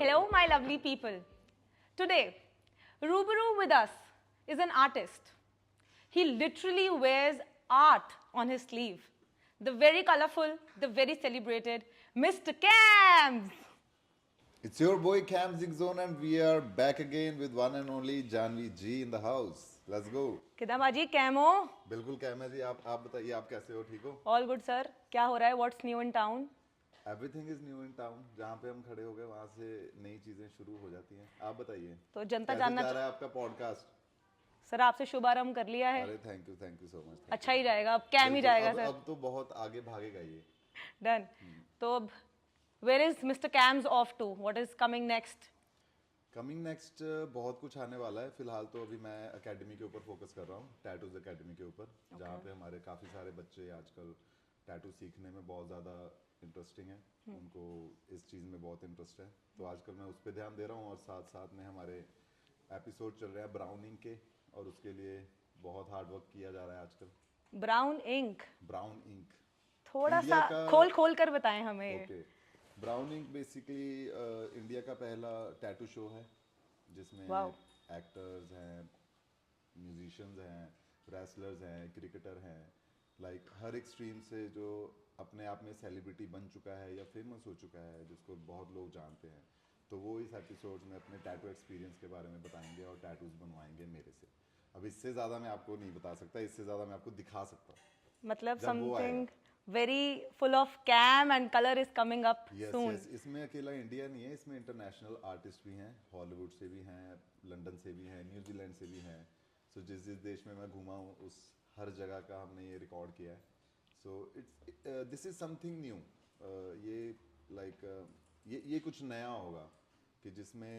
Hello, my lovely people. Today, Rubaru with us is an artist. He literally wears art on his sleeve. The very colorful, the very celebrated Mr. Cams. It's your boy Cam Zigzone and we are back again with one and only Janvi G in the house. Let's go. किदा बाजी camo बिल्कुल cam है जी आप बताइए आप कैसे हो ठीक हो ऑल गुड सर क्या हो रहा है what's new in town everything is new in town जहाँ पे हम खड़े हो गए वहाँ से नई चीजें शुरू हो जाती हैं आप बताइए तो जनता कैसे जानना जा रहा है आपका पॉडकास्ट सर आपसे शुभारंभ कर लिया है अरे थैंक यू सो मच अच्छा ही जाएगा अब कैम ही जाएगा सर अब तो बहुत आगे भागेगा ये डन तो अब where is mister Kams off to what is coming next coming next बहुत कुछ आने वाला है फिलहाल तो अभी मैं एकेडमी के ऊपर फोकस कर रहा हूँ टैटूज एकेडमी के ऊपर जहाँ पे हमारे काफ़ी सारे बच्चे आजकल टैटू सीखने में बहुत ज़्यादा इंटरेस्टिंग है उनको इस चीज़ में बहुत इंटरेस्ट है तो आजकल मैं उस पर ध्यान दे रहा हूँ और साथ साथ में हमारे एपिसोड चल रहे हैं ब्राउन इंक के और उसके लिए बहुत हार्ड वर्क किया जा रहा है आजकल ब्राउन इंक ब्राउन इंक थोड़ा इंडिया सा का- खोल खोल कर बताएं हमें okay Brown Ink basically India का पहला टैटू शो है जिसमें Wow. एक्टर्स हैं म्यूजिशियंस हैं रेसलर्स हैं क्रिकेटर हैं लाइक हर एक स्ट्रीम से जो अपने आप में सेलिब्रिटी बन चुका है या फेमस हो चुका है जिसको बहुत लोग जानते हैं तो वो इस एपिसोड में अपने टैटू एक्सपीरियंस के बारे में बताएंगे और टैटूज बनवाएंगे मेरे से अब इससे ज़्यादा मैं आपको नहीं बता सकता इससे ज़्यादा मैं आपको दिखा सकता हूँ मतलब जब वो something very full of Kams and colour is coming up yes soon yes इसमें अकेला इंडिया नहीं है इसमें इंटरनेशनल आर्टिस्ट भी हैं हॉलीवुड से भी हैं लंदन से भी हैं न्यूजीलैंड से भी हैं सो जिस जिस देश में मैं घूमा हूँ उस हर जगह का हमने ये रिकॉर्ड किया है so it's this is something new ये लाइक ये कुछ नया होगा कि जिसमें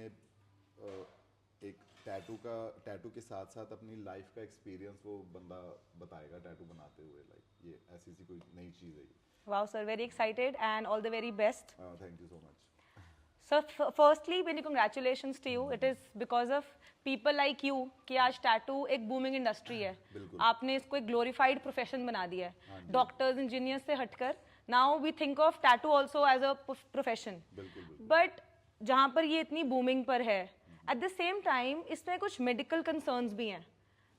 एक टैटू के साथ साथ अपनी लाइफ का एक्सपीरियंस वो बंदा बताएगा टैटू बनाते हुए लाइक ये ऐसी सी कोई नई चीज़ है ये wow sir very excited and all the very best thank you so much so firstly many congratulations to you it is because of people like you कि आज टैटू एक बूमिंग इंडस्ट्री है बिल्कुल। आपने इसको एक ग्लोरीफाइड प्रोफेशन बना दिया हाँ है जी। डॉक्टर्स इंजीनियर्स से हटकर now we think of tattoo also as a profession बिल्कुल बिल्कुल बट जहां पर ये इतनी बूमिंग पर है एट द सेम टाइम इसमें कुछ मेडिकल कंसर्न्स भी हैं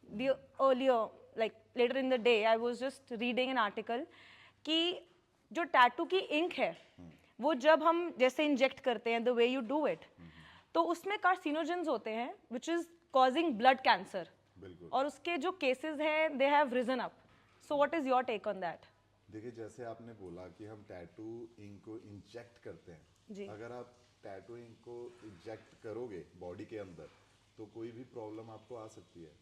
the earlier like later in the day I was just reading an article कि जो टैटू की इंक है वो जब हम जैसे इंजेक्ट करते हैं the way you do it तो उसमें कार्सिनोजेंस होते हैं which is causing blood cancer बिल्कुल और उसके जो केसेस हैं they have risen up so what is your take on that देखिए जैसे आपने बोला कि हम टैटू इंक को इंजेक्ट करते जी। हैं अगर आप टैटू इंक को इंजेक्ट करोगे बॉडी के अंदर तो कोई भी प्रॉब्लम आपको आ सकती है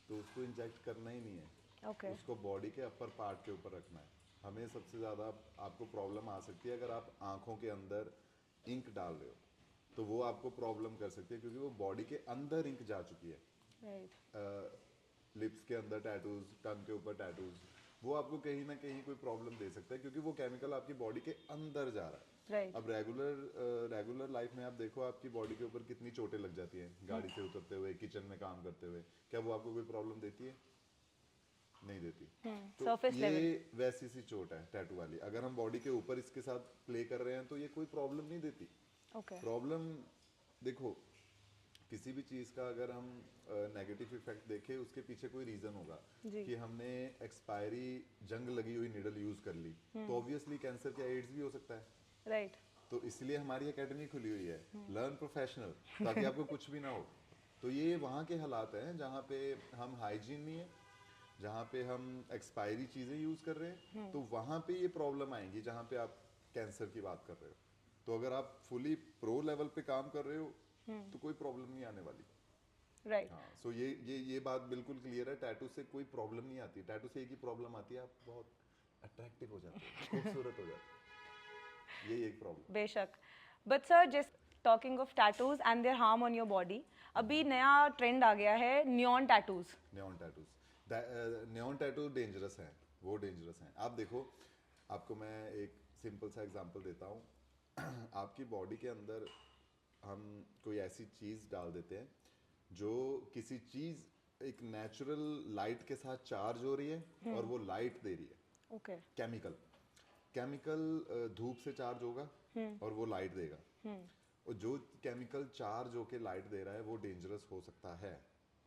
तो उसको इंजेक्ट करना ही नहीं है ओके उसको बॉडी के अपर पार्ट के ऊपर रखना है हमें सबसे ज़्यादा आपको प्रॉब्लम आ सकती है अगर आप आंखों के अंदर इंक डाल रहे हो तो वो आपको प्रॉब्लम कर सकती है क्योंकि वो बॉडी के अंदर इंक जा चुकी है राइट लिप्स के अंदर टैटूज टंग के ऊपर टैटूज वो आपको कहीं ना कहीं कोई प्रॉब्लम दे सकता है क्योंकि वो केमिकल आपकी बॉडी के अंदर जा रहा है राइट अब रेगुलर लाइफ में आप देखो आपकी बॉडी के ऊपर कितनी चोटें लग जाती हैं गाड़ी से उतरते हुए किचन में काम करते हुए क्या वो आपको कोई प्रॉब्लम देती है नहीं देती तो surface ये वैसी सी चोट है टैटू वाली अगर हम बॉडी के ऊपर इसके साथ प्ले कर रहे हैं तो ये कोई प्रॉब्लम नहीं देती ओके प्रॉब्लम देखो किसी भी चीज़ का अगर हम नेगेटिव इफेक्ट देखें उसके पीछे कोई रीज़न होगा जी। कि हमने एक्सपायरी जंग लगी हुई निडल यूज़ कर ली तो ऑब्वियसली कैंसर या एड्स भी हो सकता है राइट तो इसलिए हमारी एकेडमी खुली हुई है लर्न प्रोफेशनल ताकि आपको कुछ भी ना हो तो ये वहाँ के हालात हैं जहाँ पे हम हाइजीन नहीं है जहाँ पे हम एक्सपायरी चीज़ें यूज़ कर रहे हैं तो वहाँ पे ये प्रॉब्लम आएंगी जहाँ पे आप कैंसर की बात कर रहे हो तो अगर आप फुली प्रो लेवल पे काम कर रहे हो तो कोई प्रॉब्लम नहीं आने वाली राइट हाँ सो ये बात बिल्कुल क्लियर है टैटू से कोई प्रॉब्लम नहीं आती टैटू से एक ही प्रॉब्लम आती है आप बहुत अट्रैक्टिव हो जाते हैं खूबसूरत हो जाते हैं यही एक प्रॉब्लम बेशक but sir just talking of tattoos and their harm on your body अभी नया ट्रेंड आ गया है neon tattoos neon tattoo dangerous हैं वो डेंजरस हैं आप देखो आपको मैं एक सिंपल सा एग्जांपल देता हूँ आपकी बॉडी के अंदर हम कोई ऐसी चीज़ डाल देते हैं जो किसी चीज़ एक नेचुरल लाइट के साथ चार्ज हो रही है और वो लाइट दे रही है ओके केमिकल धूप से चार्ज होगा और वो लाइट देगा और जो केमिकल चार्ज होके लाइट दे रहा है वो डेंजरस हो सकता है।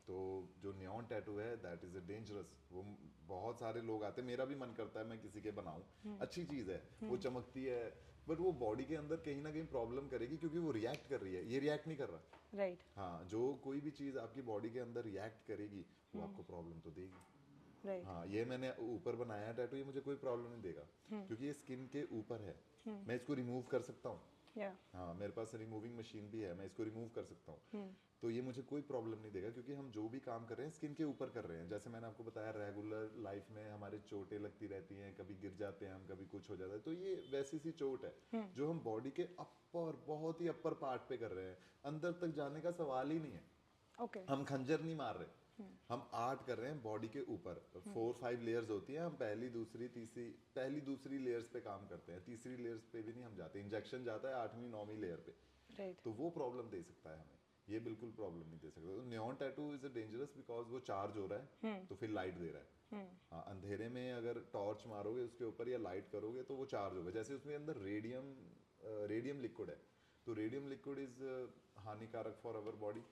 तो जो नियॉन टैटू है दैट इज अ डेंजरस। वो बहुत सारे लोग आते हैं, मेरा भी मन करता है मैं किसी के बनाऊं, अच्छी चीज है, वो चमकती है, बट वो बॉडी के अंदर कहीं ना कहीं प्रॉब्लम करेगी क्योंकि वो रिएक्ट कर रही है, ये रिएक्ट नहीं कर रहा। राइट। हाँ, जो कोई भी चीज आपकी बॉडी के अंदर रिएक्ट करेगी वो आपको प्रॉब्लम तो देगी। राइट। हाँ, ये मैंने ऊपर बनाया है टैटू, ये मुझे कोई प्रॉब्लम नहीं देगा क्योंकि ये स्किन के ऊपर है। मैं इसको रिमूव कर सकता हूँ। या हाँ, मेरे पास रिमूविंग मशीन भी है, मैं इसको रिमूव कर सकता हूँ। तो ये मुझे कोई प्रॉब्लम नहीं देगा क्योंकि हम जो भी काम कर रहे हैं स्किन के ऊपर कर रहे हैं। जैसे मैंने आपको बताया रेगुलर लाइफ में हमारे चोटें लगती रहती हैं, कभी गिर जाते हैं हम, कभी कुछ हो जाता है, तो ये वैसी सी चोट है जो हम बॉडी के अपर, बहुत ही अपर पार्ट पे कर रहे हैं, अंदर तक जाने का सवाल ही नहीं है। ओके। हम खंजर नहीं मार रहे, हम आर्ट कर रहे हैं बॉडी के ऊपर। 4-5 लेयर्स होती हैं, हम पहली दूसरी लेयर्स पे काम करते हैं, तीसरी लेयर्स पे भी नहीं हम जाते। इंजेक्शन जाता है 8वीं 9वीं लेयर पे, राइट। तो वो प्रॉब्लम दे सकता है हमें, ये बिल्कुल प्रॉब्लम नहीं दे सकता। तो neon tattoo is a dangerous because वो चार्ज हो रहा है तो फिर लाइट दे रहा है। हाँ, अंधेरे में अगर टॉर्च मारोगे उसके ऊपर या लाइट करोगे तो वो चार्ज होगा। जैसे उसमें अंदर रेडियम लिक्विड है, तो रेडियम लिक्विड इज हानिकारक फॉर अवर बॉडी।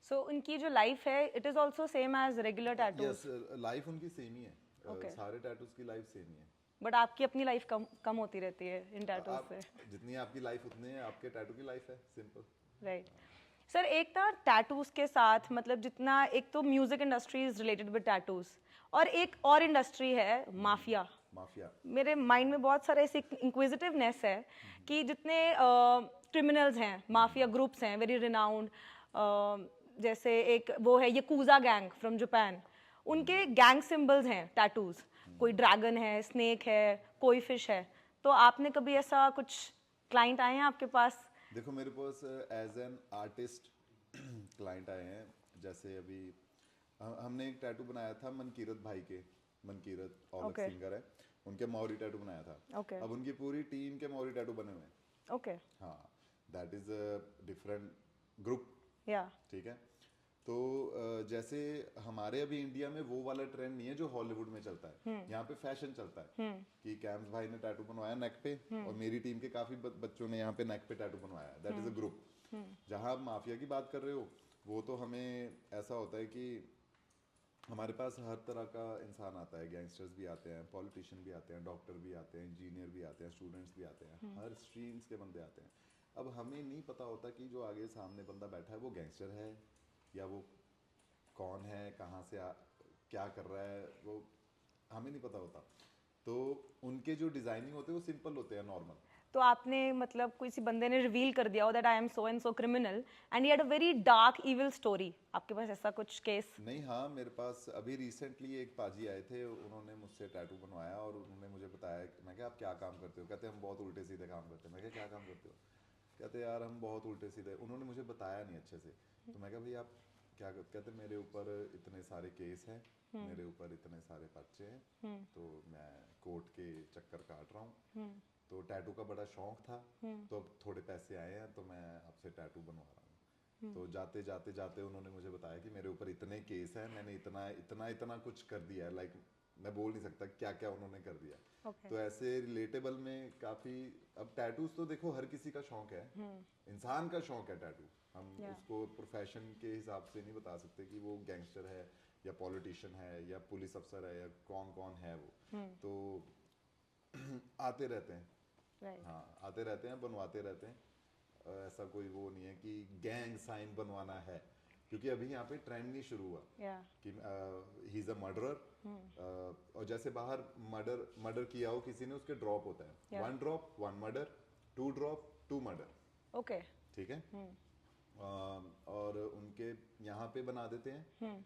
सो उनकी जो लाइफ है it is also same as regular tattoos. Yes, life उनकी सेम ही है। Okay. सारे टैटूज की लाइफ सेम ही है। बट आपकी अपनी लाइफ कम कम होती रहती है इन टैटूज आप से। जितनी आपकी लाइफ उतनी है आपके टैटू की लाइफ है, सिंपल। राइट। सर एक था टैटूज के साथ, मतलब जितना, एक तो music industry is related with tattoos, और एक और इंडस्ट्री है माफिया। माफिया। मेरे माइंड में बहुत सारा ऐसे इंक्विजिटिवनेस है कि जितने क्रिमिनल्स हैं, माफिया ग्रुप्स हैं वेरी रिनाउंड, जैसे एक वो है यकूजा गैंग फ्रॉम जापान, उनके गैंग सिंबल्स हैं टैटूज, कोई ड्रैगन है, स्नेक है, कोई फिश है। तो आपने कभी ऐसा कुछ क्लाइंट आए हैं आपके पास? देखो, मेरे पास एज एन आर्टिस्ट क्लाइंट आए हैं। जैसे अभी हमने एक टैटू बनाया था मनकीरत भाई के, मनकीरत औलख Okay. सिंगर है, उनके मौरी टैटू बनाया था। Okay. अब उनकी पूरी टीम के मौरी टैटू बने हुए हैं। ओके। हाँ, that is a different group. या ठीक है। तो जैसे हमारे अभी इंडिया में वो वाला ट्रेंड नहीं है जो हॉलीवुड में चलता है। यहाँ पे फैशन चलता है कि कैम्स भाई ने टैटू बनवाया नेक पे, और मेरी टीम के काफी बच्चों ने यहाँ पे नेक पे टैटू बनवाया। That is a group. जहाँ आप माफिया की बात कर रहे हो, वो तो हमें ऐसा होता है कि हमारे पास हर तरह का इंसान आता है, गैंगस्टर्स भी आते हैं, पॉलिटिशियन भी आते हैं, डॉक्टर भी आते हैं, इंजीनियर भी आते हैं, स्टूडेंट्स भी आते हैं, हर स्ट्रीम्स के बंदे आते हैं। अब हमें नहीं पता होता कि जो आगे सामने बंदा बैठा है वो गैंगस्टर है या वो कौन है, कहाँ से क्या कर रहा है, वो हमें नहीं पता होता। तो उनके जो डिजाइनिंग होते हैं वो सिंपल होते हैं, नॉर्मल। तो आपने, मतलब किसी बंदे ने रिवील कर दिया हो that I am so and so criminal and he had a very dark evil story, आपके पास ऐसा कुछ केस? नहीं, हाँ, मेरे पास अभी रिसेंटली एक पाजी आए थे, उन्होंने मुझसे टैटू बनवाया और उन्होंने मुझे बताया, मैं क्या आप क्या काम करते हो? कहते हम बहुत उल्टे सीधे काम करते हैं। मैं क्या काम करते हो? कहते यार हम बहुत उल्टे सीधे। उन्होंने मुझे बताया नहीं अच्छे से, तो मैं कहा भाई आप क्या कहते मेरे ऊपर इतने सारे केस हैं, मेरे ऊपर इतने सारे पर्चे हैं, तो मैं कोर्ट के चक्कर काट रहा हूँ, तो टैटू का बड़ा शौक था, तो अब थोड़े पैसे आए हैं तो मैं आपसे टैटू बनवा रहा हूँ। तो जाते जाते जाते उन्होंने मुझे बताया कि मेरे ऊपर इतने केस हैं, मैंने इतना इतना इतना कुछ कर दिया है, लाइक मैं बोल नहीं सकता क्या क्या उन्होंने कर दिया। Okay. तो ऐसे रिलेटेबल में काफी। अब टैटूज तो देखो हर किसी का शौक है, इंसान का शौक है टैटू। हम उसको प्रोफेशन के हिसाब से नहीं बता सकते कि वो गैंगस्टर है या पॉलिटिशियन है या पुलिस अफसर है या कौन कौन है वो। तो आते रहते हैं। Right. हाँ, आते रहते हैं, बनवाते रहते हैं। ऐसा कोई वो नहीं है कि गैंग साइन बनवाना है, क्योंकि अभी यहाँ पे ट्रेंड नहीं शुरू हुआ Yeah. कि ही इज अ मर्डरर। और जैसे बाहर मर्डर किया हो किसी ने, उसके ड्रॉप होता है, Yeah. 1 drop 1 murder, 2 drop 2 murder. Okay. ठीक है। और उनके यहाँ पे बना देते हैं।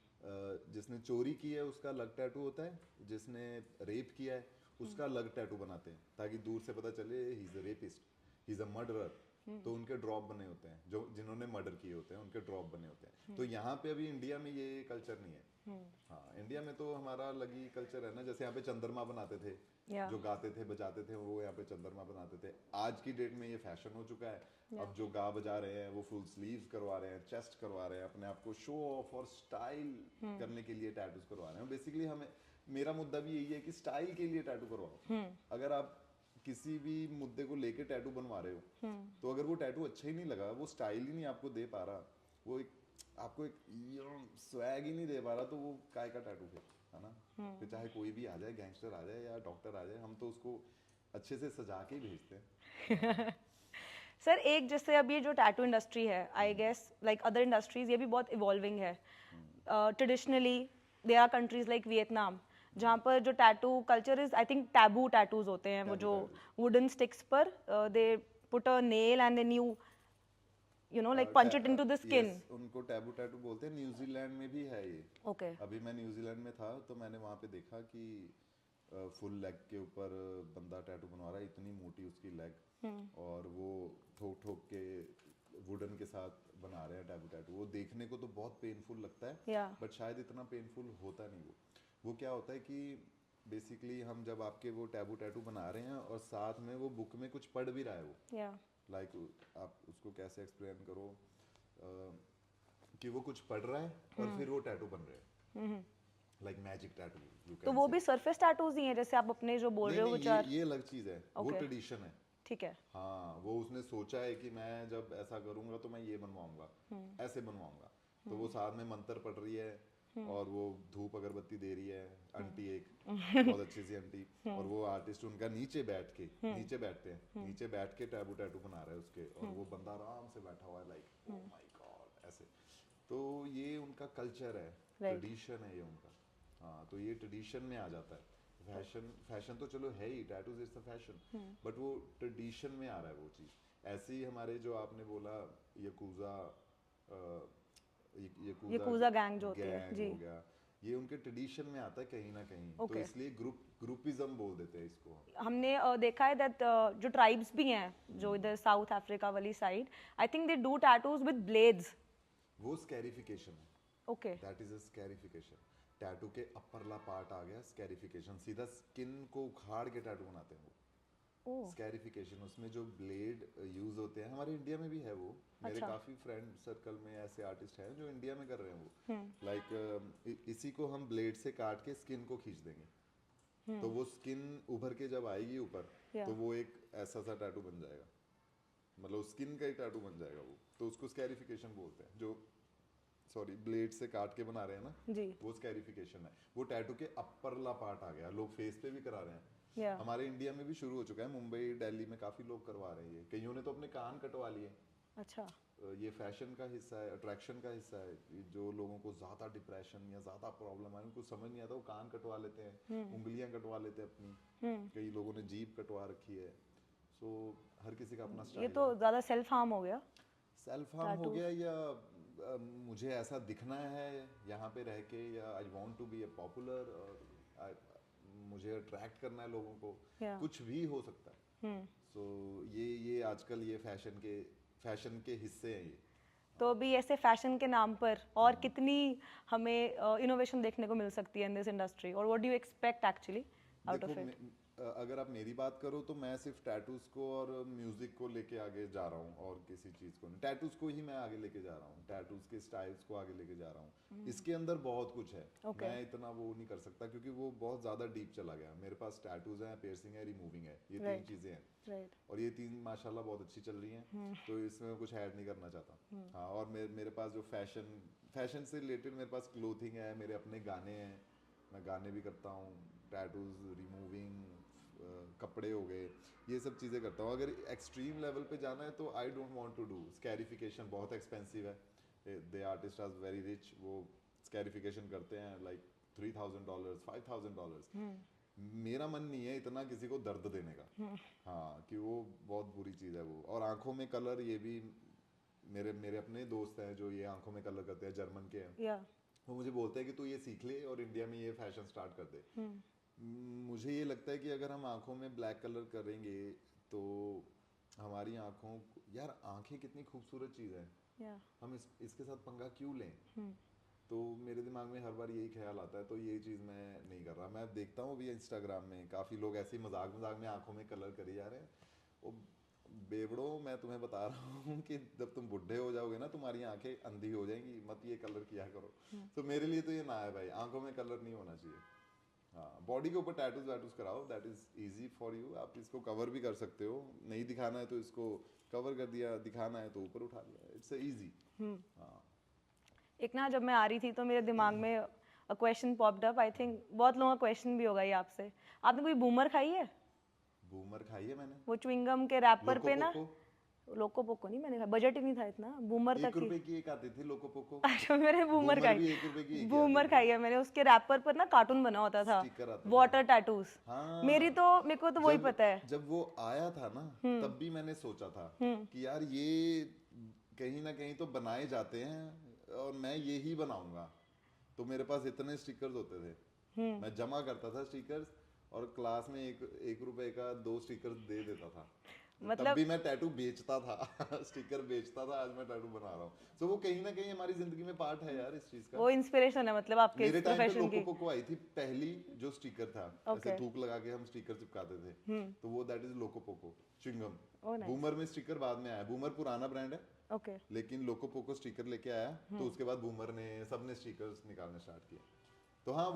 जिसने चोरी की है उसका अलग टैटू होता है, जिसने रेप किया है उसका अलग टैटू बनाते हैं, ताकि दूर से पता चले he is a rapist, he is a murderer. तो उनके ड्रॉप बने होते हैं, जो जिन्होंने मर्डर किए होते हैं उनके ड्रॉप बने होते हैं। तो यहाँ पे अभी इंडिया में ये कल्चर नहीं है। हाँ, इंडिया में तो हमारा अलग ही कल्चर है ना। जैसे यहाँ पे चंद्रमा बनाते थे, Yeah. जो गाते थे बजाते थे, वो यहाँ पे चंद्रमा बनाते थे। आज की डेट में ये फैशन हो चुका है। अब जो गा बजा रहे हैं वो फुल स्लीव्स करवा रहे हैं, चेस्ट करवा रहे हैं, अपने आप को शो ऑफ और स्टाइल करने के लिए टैटूज करवा रहे हैं। बेसिकली हमें, मेरा मुद्दा भी यही है कि स्टाइल के लिए टैटू करवाओ। अगर आप किसी भी मुद्दे को लेके टैटू बनवा रहे हो, तो अगर वो टैटू अच्छा ही नहीं लगा, वो स्टाइल ही नहीं आपको दे पा रहा, वो एक आपको एक स्वैग ही नहीं दे पा रहा, तो वो काय का टैटू है ना। फिर चाहे कोई भी आ जाए, गैंगस्टर आ जाए या डॉक्टर आ जाए, हम तो उसको अच्छे से सजा के ही भेजते हैं। सर एक जैसे अब ये जो टैटू इंडस्ट्री है, I guess like other industries, ये भी बहुत इवॉल्विंग है। Traditionally there are countries like Vietnam जहाँ पर जो tattoo culture is, I think taboo tattoos होते हैं, वो जो वुडन स्टिक्स पर they put a nail and then you know like punch it into the skin. उनको टैबू टैटू बोलते हैं। न्यूजीलैंड में भी है ये। ओके। अभी मैं न्यूजीलैंड में था तो मैंने वहाँ पे देखा कि फुल लेग के ऊपर बंदा टैटू बनवा रहा है, इतनी मोटी उसकी लेग, और वो ठोक ठोक के वुडन के साथ बना रहे हैं टैबू टैटू। वो देखने को तो बहुत पेनफुल लगता है, बट शायद इतना पेनफुल होता नहीं। वो क्या होता है कि बेसिकली हम जब आपके वो टैबू टैटू बना रहे हैं और साथ में वो बुक में कुछ पढ़ भी रहा है, वो लाइक आप उसको कैसे एक्सप्लेन करो कि वो कुछ पढ़ रहा है और फिर वो टैटू बन रहे हैं, लाइक मैजिक टैटू। तो वो भी सरफेस टैटूज ही हैं जैसे आप अपने जो बोल रहे हो, विच आर ये अलग चीज है, वो ट्रेडिशन है। ठीक है। हाँ, वो उसने सोचा है कि मैं जब ऐसा करूंगा तो मैं ये बनवाऊंगा, ऐसे बनवाऊंगा, तो वो साथ में मंत्र पढ़ रही है और वो धूप अगरबत्ती दे रही है आंटी, एक बहुत अच्छी सी आंटी, और वो आर्टिस्ट उनका नीचे बैठते हैं, नीचे बैठ के टैबू टैटू बना रहा है उसके, और वो बंदा आराम से बैठा हुआ है, लाइक ओह माय गॉड ऐसे। तो ये उनका कल्चर है, ट्रेडिशन है ये उनका। हाँ, तो ये ट्रेडिशन में आ जाता है। फैशन तो चलो है ही, tattoos is the fashion, but वो ट्रेडिशन में आ रहा है वो चीज। ऐसे ही हमारे जो आपने बोला यकूजा यकूजा गैंग जो होती है जी, हो गया, ये उनके ट्रेडिशन में आता है कहीं ना कहीं। तो इसलिए ग्रुपिज्म बोल देते हैं इसको। हमने देखा है दैट जो ट्राइब्स भी हैं जो इधर साउथ अफ्रीका वाली side, I think they do tattoos with blades. वो स्कैरिफिकेशन है। Okay, that is a scarification. Tattoo के अपरला पार्ट आ गया स्कैरिफिकेशन, सीधा स्किन को उखाड़ के टैटू बनाते हैं वो। स्कैरिफिकेशन, उसमें जो ब्लेड यूज होते हैं, हमारे इंडिया में भी है वो। मेरे काफी फ्रेंड सर्कल में ऐसे आर्टिस्ट हैं जो इंडिया में कर रहे हैं वो, लाइक इसी को हम ब्लेड से काट के स्किन को खींच देंगे, तो वो स्किन उभर के जब आएगी ऊपर, तो वो एक ऐसा सा टैटू बन जाएगा, मतलब स्किन का ही टैटू बन जाएगा वो। तो उसको स्कैरिफिकेशन बोलते हैं। जो ब्लेड से काट के बना रहे हैं ना जी, वो स्कैरिफिकेशन है। वो टैटू के अपरला पार्ट आ गया, लोग फेस पे भी करा रहे हैं। हमारे इंडिया में भी शुरू हो चुका है, मुंबई दिल्ली में काफी लोग करवा रहे हैं ये। कईयों ने तो अपने कान कटवा लिए। अच्छा, ये फैशन का हिस्सा है, अट्रैक्शन का हिस्सा है। जो लोगों को ज्यादा डिप्रेशन या ज्यादा प्रॉब्लम है, उनको समझ नहीं आता, वो कान कटवा लेते हैं, उंगलियां कटवा लेते हैं अपनी, कई लोगों ने जीभ कटवा रखी है। सो हर किसी का अपना स्टाइल। ये तो ज्यादा सेल्फ हार्म हो गया। सेल्फ हार्म हो गया, या मुझे ऐसा दिखना है यहाँ पे रह के, या I want to be a popular, और मुझे अट्रैक्ट करना है लोगों को, कुछ भी हो सकता है। सो ये आजकल ये फैशन के हिस्से हैं ये। तो अभी ऐसे फैशन के नाम पर और कितनी हमें इनोवेशन देखने को मिल सकती है इन दिस इंडस्ट्री, और what do you expect actually out of it? अगर आप मेरी बात करो तो मैं सिर्फ टैटूज को और म्यूजिक को लेके आगे जा रहा हूँ, और किसी चीज को नहीं। टैटूज को ही मैं आगे लेके जा रहा हूँ, टैटूज के स्टाइल्स को आगे लेके जा रहा हूँ। इसके अंदर बहुत कुछ है, मैं इतना वो नहीं कर सकता क्योंकि वो बहुत ज्यादा डीप चला गया। मेरे पास टैटूज हैं, पियर्सिंग है, रिमूविंग है, ये तीन चीजें हैं, और ये तीन माशाल्लाह बहुत अच्छी चल रही हैं, तो इसमें कुछ ऐड नहीं करना चाहता। हाँ, और मेरे पास जो फैशन से रिलेटेड मेरे पास क्लोथिंग है, मेरे अपने गाने हैं, मैं गाने भी करता हूँ, टैटूज, रिमूविंग, कपड़े हो गए, ये सब चीज़ें करता हूँ। अगर एक्सट्रीम लेवल पे जाना है तो I don't want to do scarification, बहुत एक्सपेंसिव है। They artist are very rich, वो स्कैरिफिकेशन करते हैं लाइक $3,000 $5,000। मेरा मन नहीं है इतना किसी को दर्द देने का। हाँ, कि वो बहुत बुरी चीज़ है वो। और आंखों में कलर, ये भी मेरे अपने दोस्त हैं जो ये आंखों में कलर करते हैं, जर्मन के हैं, वो मुझे बोलते हैं कि तू ये सीख ले और इंडिया में ये फैशन स्टार्ट कर दे। मुझे ये लगता है कि अगर हम आंखों में ब्लैक कलर करेंगे तो हमारी आंखों, यार आंखें कितनी खूबसूरत चीज़ है, हम इसके साथ पंगा क्यों लें? तो मेरे दिमाग में हर बार यही ख्याल आता है, तो ये चीज़ मैं नहीं कर रहा। मैं देखता हूँ अभी इंस्टाग्राम में काफ़ी लोग ऐसे ही मजाक में आंखों में कलर करे जा रहे हैं। वो बेवड़ो, मैं तुम्हें बता रहा हूँ कि जब तुम बुढ़े हो जाओगे ना, तुम्हारी आंखें अंधी हो जाएंगी, मत ये कलर किया करो। तो मेरे लिए तो ये ना है भाई, आंखों में कलर नहीं होना चाहिए। हाँ, बॉडी के ऊपर टैटूज वैटूज कराओ, that is easy for you. आप इसको कवर भी कर सकते हो, नहीं दिखाना है तो इसको कवर कर दिया, दिखाना है तो ऊपर उठा लिया, इट्स इजी। हाँ, एक ना जब मैं आ रही थी तो मेरे दिमाग में a question popped up, I think बहुत लोगों का क्वेश्चन भी होगा ये आपसे। आपने कोई बूमर खाई है? बूमर खाई है मैंने, वो च्युइंगम के रैपर लोको पे ना, पोको। लोको पोको नहीं मैंने खाया, बजट ही नहीं था इतना, बूमर तक 1 ही। रुपए की एक आती थी लोको पोको। अच्छा मैंने बूमर बूमर खाई, भी 1 रुपए की एक ही बूमर आती थी, खाई है मैंने। उसके रैपर पर ना कार्टून बना होता था, स्टिकर आता था। Water tattoos. हाँ, मेरे को तो वही जब पता है। जब वो आया था ना, तब भी मैंने सोचा था कि यार ये कहीं ना कहीं तो बनाए जाते हैं और मैं ये ही बनाऊंगा। तो मेरे पास इतने स्टिकर्स होते थे, मैं जमा करता था स्टिकर्स, और क्लास में 1 रुपए का 2 स्टिकर्स दे देता था। तब मतलब भी मैं टैटू बेचता था स्टिकर बेचता था, आज मैं टैटू बना रहा हूँ। तो वो कहीं ना कहीं हमारी जिंदगी में पार्ट है यार इस चीज का। वो इंस्पिरेशन है मतलब आपके मेरे इस टाइम पे प्रोफेशन लोको की। पोको आई थी पहली, जो स्टिकर था, ऐसे Okay. थूक लगा के हम स्टिकर चिपकाते थे, तो वो that is loco Poco chewing gum. Oh, nice. Boomer में स्टिकर बाद में आया, बूमर पुराना ब्रांड है, ओके लेकिन लोको पोको स्टिकर लेके आया, तो उसके बाद बूमर ने सबने स्टिकर्स निकालने स्टार्ट किए। तो हाँ,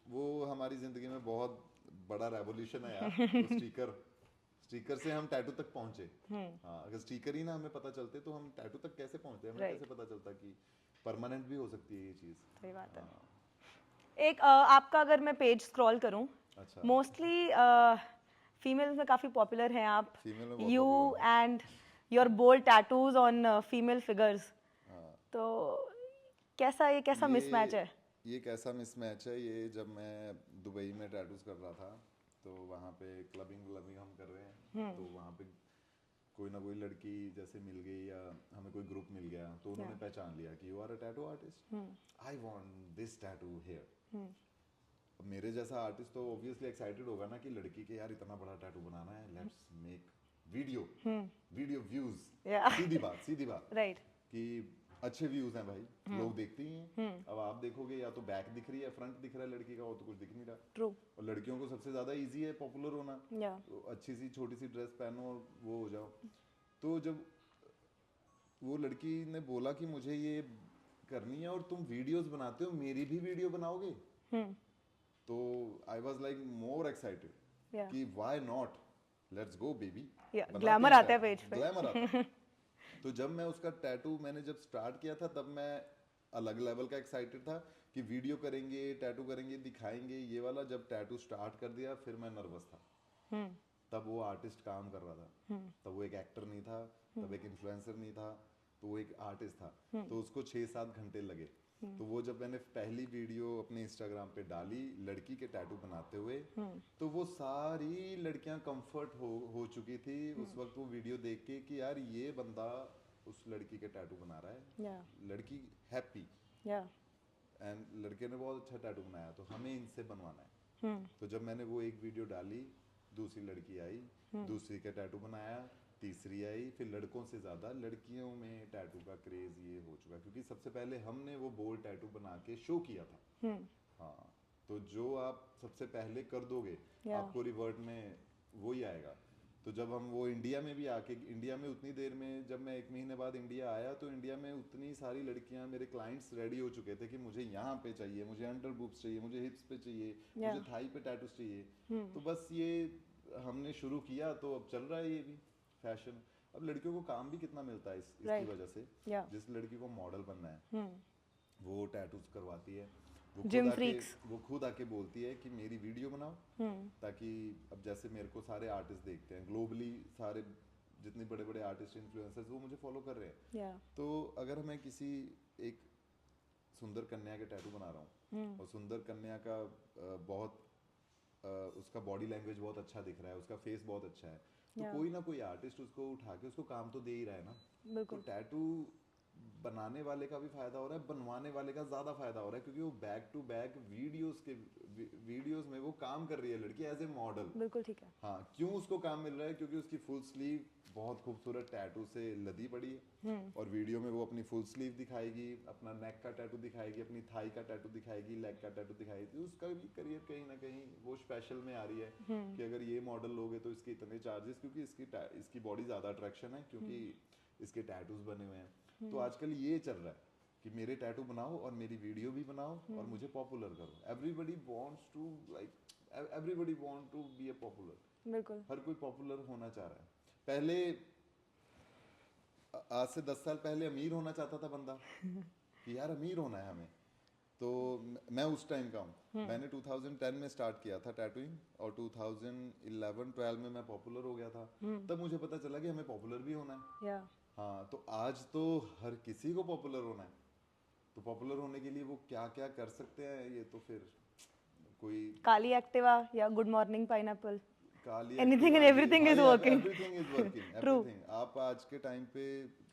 वो हमारी जिंदगी में बहुत बड़ा रेवोल्यूशन है यार। तो स्टिकर से हम टैटू तक पहुंचे। हाँ, अगर स्टिकर ही ना हमें पता चलते तो हम टैटू तक कैसे पहुंचते, हमें Right. कैसे पता चलता कि परमानेंट भी हो सकती है ये चीज। सही बात है। हाँ, एक आपका अगर मैं पेज स्क्रॉल करूं, अच्छा, मोस्टली फीमेल्स में काफी पॉपुलर हैं आप। फीमेल में बहुत यू popular हूँ। And your bold tattoos on female figures. हाँ, तो ये कैसा मिसमैच है? ये कैसा मिसमैच है, ये जब मैं दुबई में टैटूज कर रहा था, तो वहाँ पे क्लबिंग व्लबिंग हम कर रहे हैं, तो वहाँ पे कोई ना कोई लड़की जैसे मिल गई या हमें कोई ग्रुप मिल गया, तो उन्होंने पहचान लिया कि you are a tattoo artist, I want this tattoo here. अब मेरे जैसा आर्टिस्ट तो ऑब्वियसली एक्साइटेड होगा ना कि लड़की के यार इतना बड़ा टैटू बनाना है, let's make video views. Yeah. सीधी बात राइट। कि अच्छे व्यूज हैं भाई, लोग देखते ही हैं। अब आप देखोगे या तो बैक दिख रही है, फ्रंट दिख रहा है लड़की का, वो तो कुछ दिख नहीं रहा। ट्रू। और लड़कियों को सबसे ज्यादा इजी है पॉपुलर होना, या तो अच्छी सी छोटी सी ड्रेस पहनो और वो हो जाओ। तो जब वो लड़की ने बोला कि मुझे ये करनी है और तुम वीडियोस बनाते हो, मेरी भी वीडियो बनाओगे, तो I was like more excited या कि why not, let's go baby. या ग्लैमर आता है पेज पे। ग्लैमर आता है। तो जब मैं उसका टैटू मैंने जब स्टार्ट किया था, तब मैं अलग लेवल का एक्साइटेड था कि वीडियो करेंगे, टैटू करेंगे, दिखाएंगे ये वाला। जब टैटू स्टार्ट कर दिया, फिर मैं नर्वस था। तब वो आर्टिस्ट काम कर रहा था, तब वो एक एक्टर नहीं था, तब एक इन्फ्लुएंसर नहीं था, तो वो एक आर्टिस्ट था। तो उसको 6-7 घंटे लगे। तो वो जब मैंने पहली वीडियो अपने इंस्टाग्राम पे डाली लड़की के टैटू बनाते हुए, तो वो सारी लड़कियां कंफर्ट हो चुकी थी उस वक्त वो वीडियो देख के कि यार ये बंदा उस लड़की के टैटू बना रहा है, या लड़की हैप्पी, या एंड लड़के ने बहुत अच्छा टैटू बनाया, तो हमें इनसे बनवाना है। तो जब मैंने वो एक वीडियो डाली, दूसरी लड़की आई, दूसरी का टैटू बनाया, तीसरी आई, फिर लड़कों से ज्यादा लड़कियों में टैटू का क्रेज ये हो चुका, क्योंकि सबसे पहले हमने वो बोल्ड टैटू बना के शो किया था। हाँ, तो जो आप सबसे पहले कर दोगे, आपको रिवर्ट में वो ही आएगा। तो जब हम वो इंडिया में भी आके, इंडिया में उतनी देर में, जब मैं 1 महीने बाद इंडिया आया, तो इंडिया में उतनी सारी लड़कियां, मेरे क्लाइंट्स रेडी हो चुके थे कि मुझे यहाँ पे चाहिए, मुझे अंडर बूब्स चाहिए, मुझे हिप्स पे चाहिए, मुझे थाई पे टैटूज चाहिए। तो बस ये हमने शुरू किया, तो अब चल रहा है ये भी फैशन। अब लड़कियों को काम भी कितना मिलता है इसकी वजह से। जिस लड़की को मॉडल बनना है, वो टैटूज करवाती है, वो खुद आके बोलती है कि मेरी वीडियो बनाओ, ताकि अब जैसे मेरे को सारे आर्टिस्ट देखते हैं ग्लोबली, सारे जितने बड़े बड़े आर्टिस्ट इन्फ्लुएंसर्स वो मुझे फॉलो कर रहे हैं। तो अगर मैं किसी एक सुंदर कन्या के टैटू बना रहा हूँ, और सुंदर कन्या का बहुत उसका बॉडी लैंग्वेज बहुत अच्छा दिख रहा है, उसका फेस बहुत अच्छा है, तो कोई ना कोई आर्टिस्ट उसको उठा के उसको काम तो दे ही रहा है ना। तो टैटू बनाने वाले का भी फायदा हो रहा है, बनवाने वाले का ज्यादा फायदा हो रहा है, क्योंकि वो बैक टू बैक वीडियोस में वो काम कर रही है लड़की एज ए मॉडल। बिल्कुल ठीक है। हाँ, क्यों उसको काम मिल रहा है? क्योंकि उसकी फुल स्लीव बहुत खूबसूरत टैटू से लदी पड़ी है, और वीडियो में वो अपनी फुल स्लीव दिखाएगी, अपना नेक का टैटू दिखाएगी, अपनी थाई का टैटू दिखाएगी, लेग का टैटू दिखाएगी। उसका भी करियर कहीं ना कहीं वो स्पेशल में आ रही है कि अगर ये मॉडल लोगे तो इसके इतने चार्जेस, क्योंकि इसकी बॉडी ज्यादा अट्रैक्शन है, क्योंकि इसके टैटूज बने हुए हैं। तो आजकल ये चल रहा है कि मेरे टैटू बनाओ और मेरी वीडियो भी बनाओ और मुझे पॉपुलर करो. Everybody wants to like everybody want to be a popular. बिल्कुल. हर कोई पॉपुलर होना चाह रहा है. पहले आज से 10 साल पहले अमीर होना चाहता था बंदा कि यार अमीर होना है हमें. तो मैं उस टाइम का हूँ. मैंने 2010 में स्टार्ट किया था टैटूइंग और 2011-12 में मैं पॉपुलर हो गया था. तब मुझे पता चला कि हमें पॉपुलर भी होना है. या हाँ, तो आज तो हर किसी को पॉपुलर होना है. तो पॉपुलर होने के लिए वो क्या क्या कर सकते हैं ये तो फिर कोई काली एक्टिवा या good morning pineapple. Kali Anything and everything is working. Everything is working. True. Everything. आप आज के टाइम पे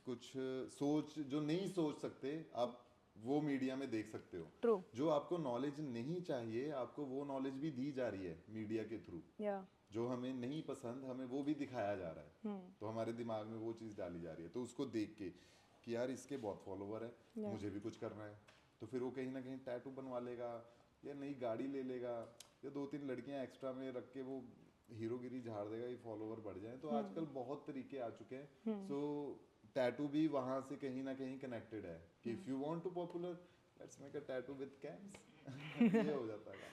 कुछ सोच जो नहीं सोच सकते आप वो मीडिया में देख सकते हो. True. जो आपको नॉलेज नहीं चाहिए आपको वो नॉलेज भी दी जा रही है मीडिया के थ्रू. या जो हमें नहीं पसंद हमें वो भी दिखाया जा रहा है. तो हमारे दिमाग में वो चीज़ डाली जा रही है. तो उसको देख के कि यार इसके बहुत फॉलोवर है मुझे भी कुछ करना है. तो फिर वो कहीं ना कहीं टैटू बनवा लेगा या नई गाड़ी ले लेगा या 2-3 लड़कियां एक्स्ट्रा में रख के वो हीरोगिरी झाड़ देगा ये फॉलोवर बढ़ जाए. तो आजकल बहुत तरीके आ चुके हैं. सो टैटू भी वहां से कहीं ना कहीं कनेक्टेड है कि if you want to popular let's make a tattoo with Kams. ये हो जाता है.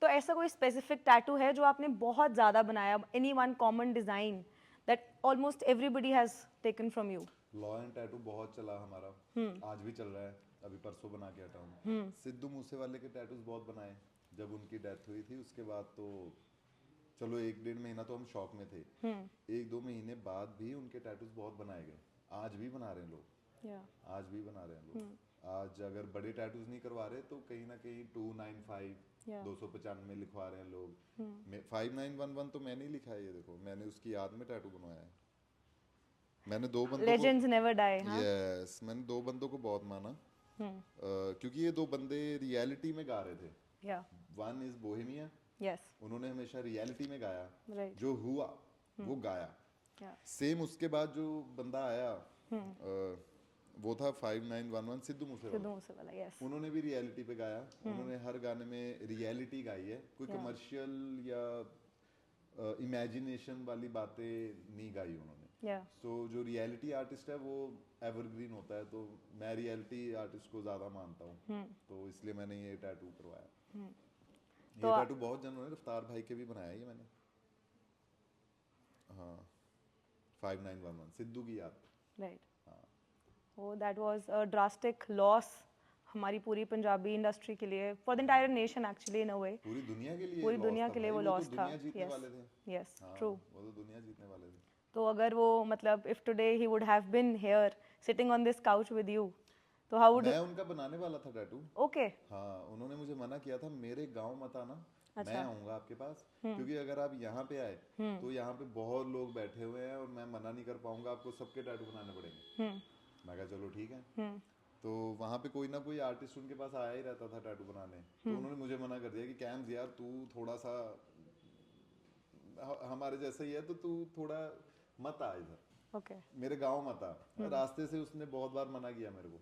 तो ऐसा कोई स्पेसिफिक टैटू है जो आपने बहुत ज़्यादा बनाया, any one common design that almost everybody has taken from you? Law and tattoo बहुत चला हमारा. आज भी चल रहा है. अभी परसों बना के हटा हूँ. सिद्धू मूसेवाले के टैटूज बहुत बनाए. जब उनकी डेथ हुई थी उसके बाद तो चलो 1-1.5 महीना तो हम शौक में थे. 1-2 महीने बाद भी उनके टैटूज बहुत बनाए गए. आज भी बना रहे हैं लोग. आज भी बना रहे हैं लोग. आज अगर बड़े टैटूज नहीं करवा रहे तो कहीं ना कहीं 295 295 लिखवा रहे हैं लोग. 5911 तो मैंने ही लिखा है. ये देखो मैंने उसकी याद में टैटू बनवाया है. मैंने 2 बंदों लेजेंड्स नेवर डाई. यस मैंने 2 बंदों को बहुत माना. क्योंकि ये 2 बंदे रियलिटी में गा रहे थे. One is Bohemia. यस. उन्होंने हमेशा रियलिटी में गाया. राइट. जो हुआ वो गाया. सेम उसके बाद जो बंदा आया वो था 5911 सिद्धू मूसेवाला. यस. उन्होंने भी रियलिटी पे गाया. उन्होंने हर गाने में रियलिटी गाई है. कोई कमर्शियल या इमेजिनेशन वाली बातें नहीं गाई उन्होंने. सो जो रियलिटी आर्टिस्ट है वो एवरग्रीन होता है. तो मैं रियलिटी आर्टिस्ट को ज्यादा मानता हूँ. तो इसलिए मैंने ये टैटू करवाया. ये टैटू बहुत जनों ने रफ्तार भाई के भी बनाया ये मैंने. हाँ 5911 सिद्धू की याद. Right. Oh, that was a drastic loss हमारी पूरी पंजाबी इंडस्ट्री के लिए, for the entire nation actually in a way. पूरी दुनिया के लिए वो लॉस था. Yes true. वो तो दुनिया जीतने वाले थे. तो अगर वो मतलब if today he would have been here sitting on this couch with you तो हाउ वुड. मैं उनका बनाने वाला था टैटू. ओके. हाँ उन्होंने मुझे मना किया था मेरे गांव मत आना. मैं आऊंगा आपके पास क्योंकि अगर आप यहाँ पे आए तो यहाँ पे बहुत लोग बैठे हुए हैं और मैं मना नहीं कर पाऊंगा. आपको सबके टैटू बनाने पड़ेंगे. मैं कहा चलो ठीक है. तो वहाँ पे कोई ना कोई आर्टिस्ट उनके पास आया ही रहता था टैटू बनाने. तो उन्होंने मुझे मना कर दिया कि कैम्स यार तू थोड़ा सा हमारे जैसा ही है तो तू थोड़ा मत आ इधर. ओके. मेरे गांव मत आ. रास्ते से उसने बहुत बार मना किया मेरे को.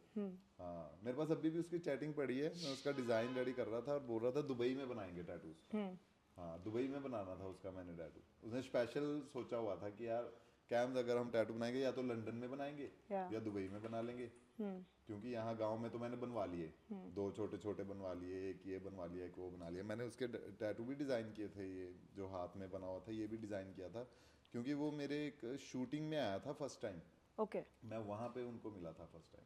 हाँ मेरे पास अभी भी उसकी चैटिंग पड़ी है. मैं उसका डिजाइन रेडी कर रहा था और बोल रहा था दुबई में बनाएंगे टैटूज. हाँ दुबई में बनाना था उसका मैंने टैटू. उसने स्पेशल सोचा हुआ था कि यार कैम्स अगर हम टैटू बनाएंगे या तो लंदन में बनाएंगे या दुबई में बना लेंगे. क्योंकि यहाँ गांव में तो मैंने बनवा लिए. 2 छोटे छोटे बनवा लिए. एक ये बनवा लिया एक वो बना लिया. मैंने उसके टैटू भी डिजाइन किए थे. ये जो हाथ में बना हुआ था ये भी डिजाइन किया था क्योंकि वो मेरे एक शूटिंग में आया था फर्स्ट टाइम. ओके. मैं वहाँ पे उनको मिला था फर्स्ट टाइम.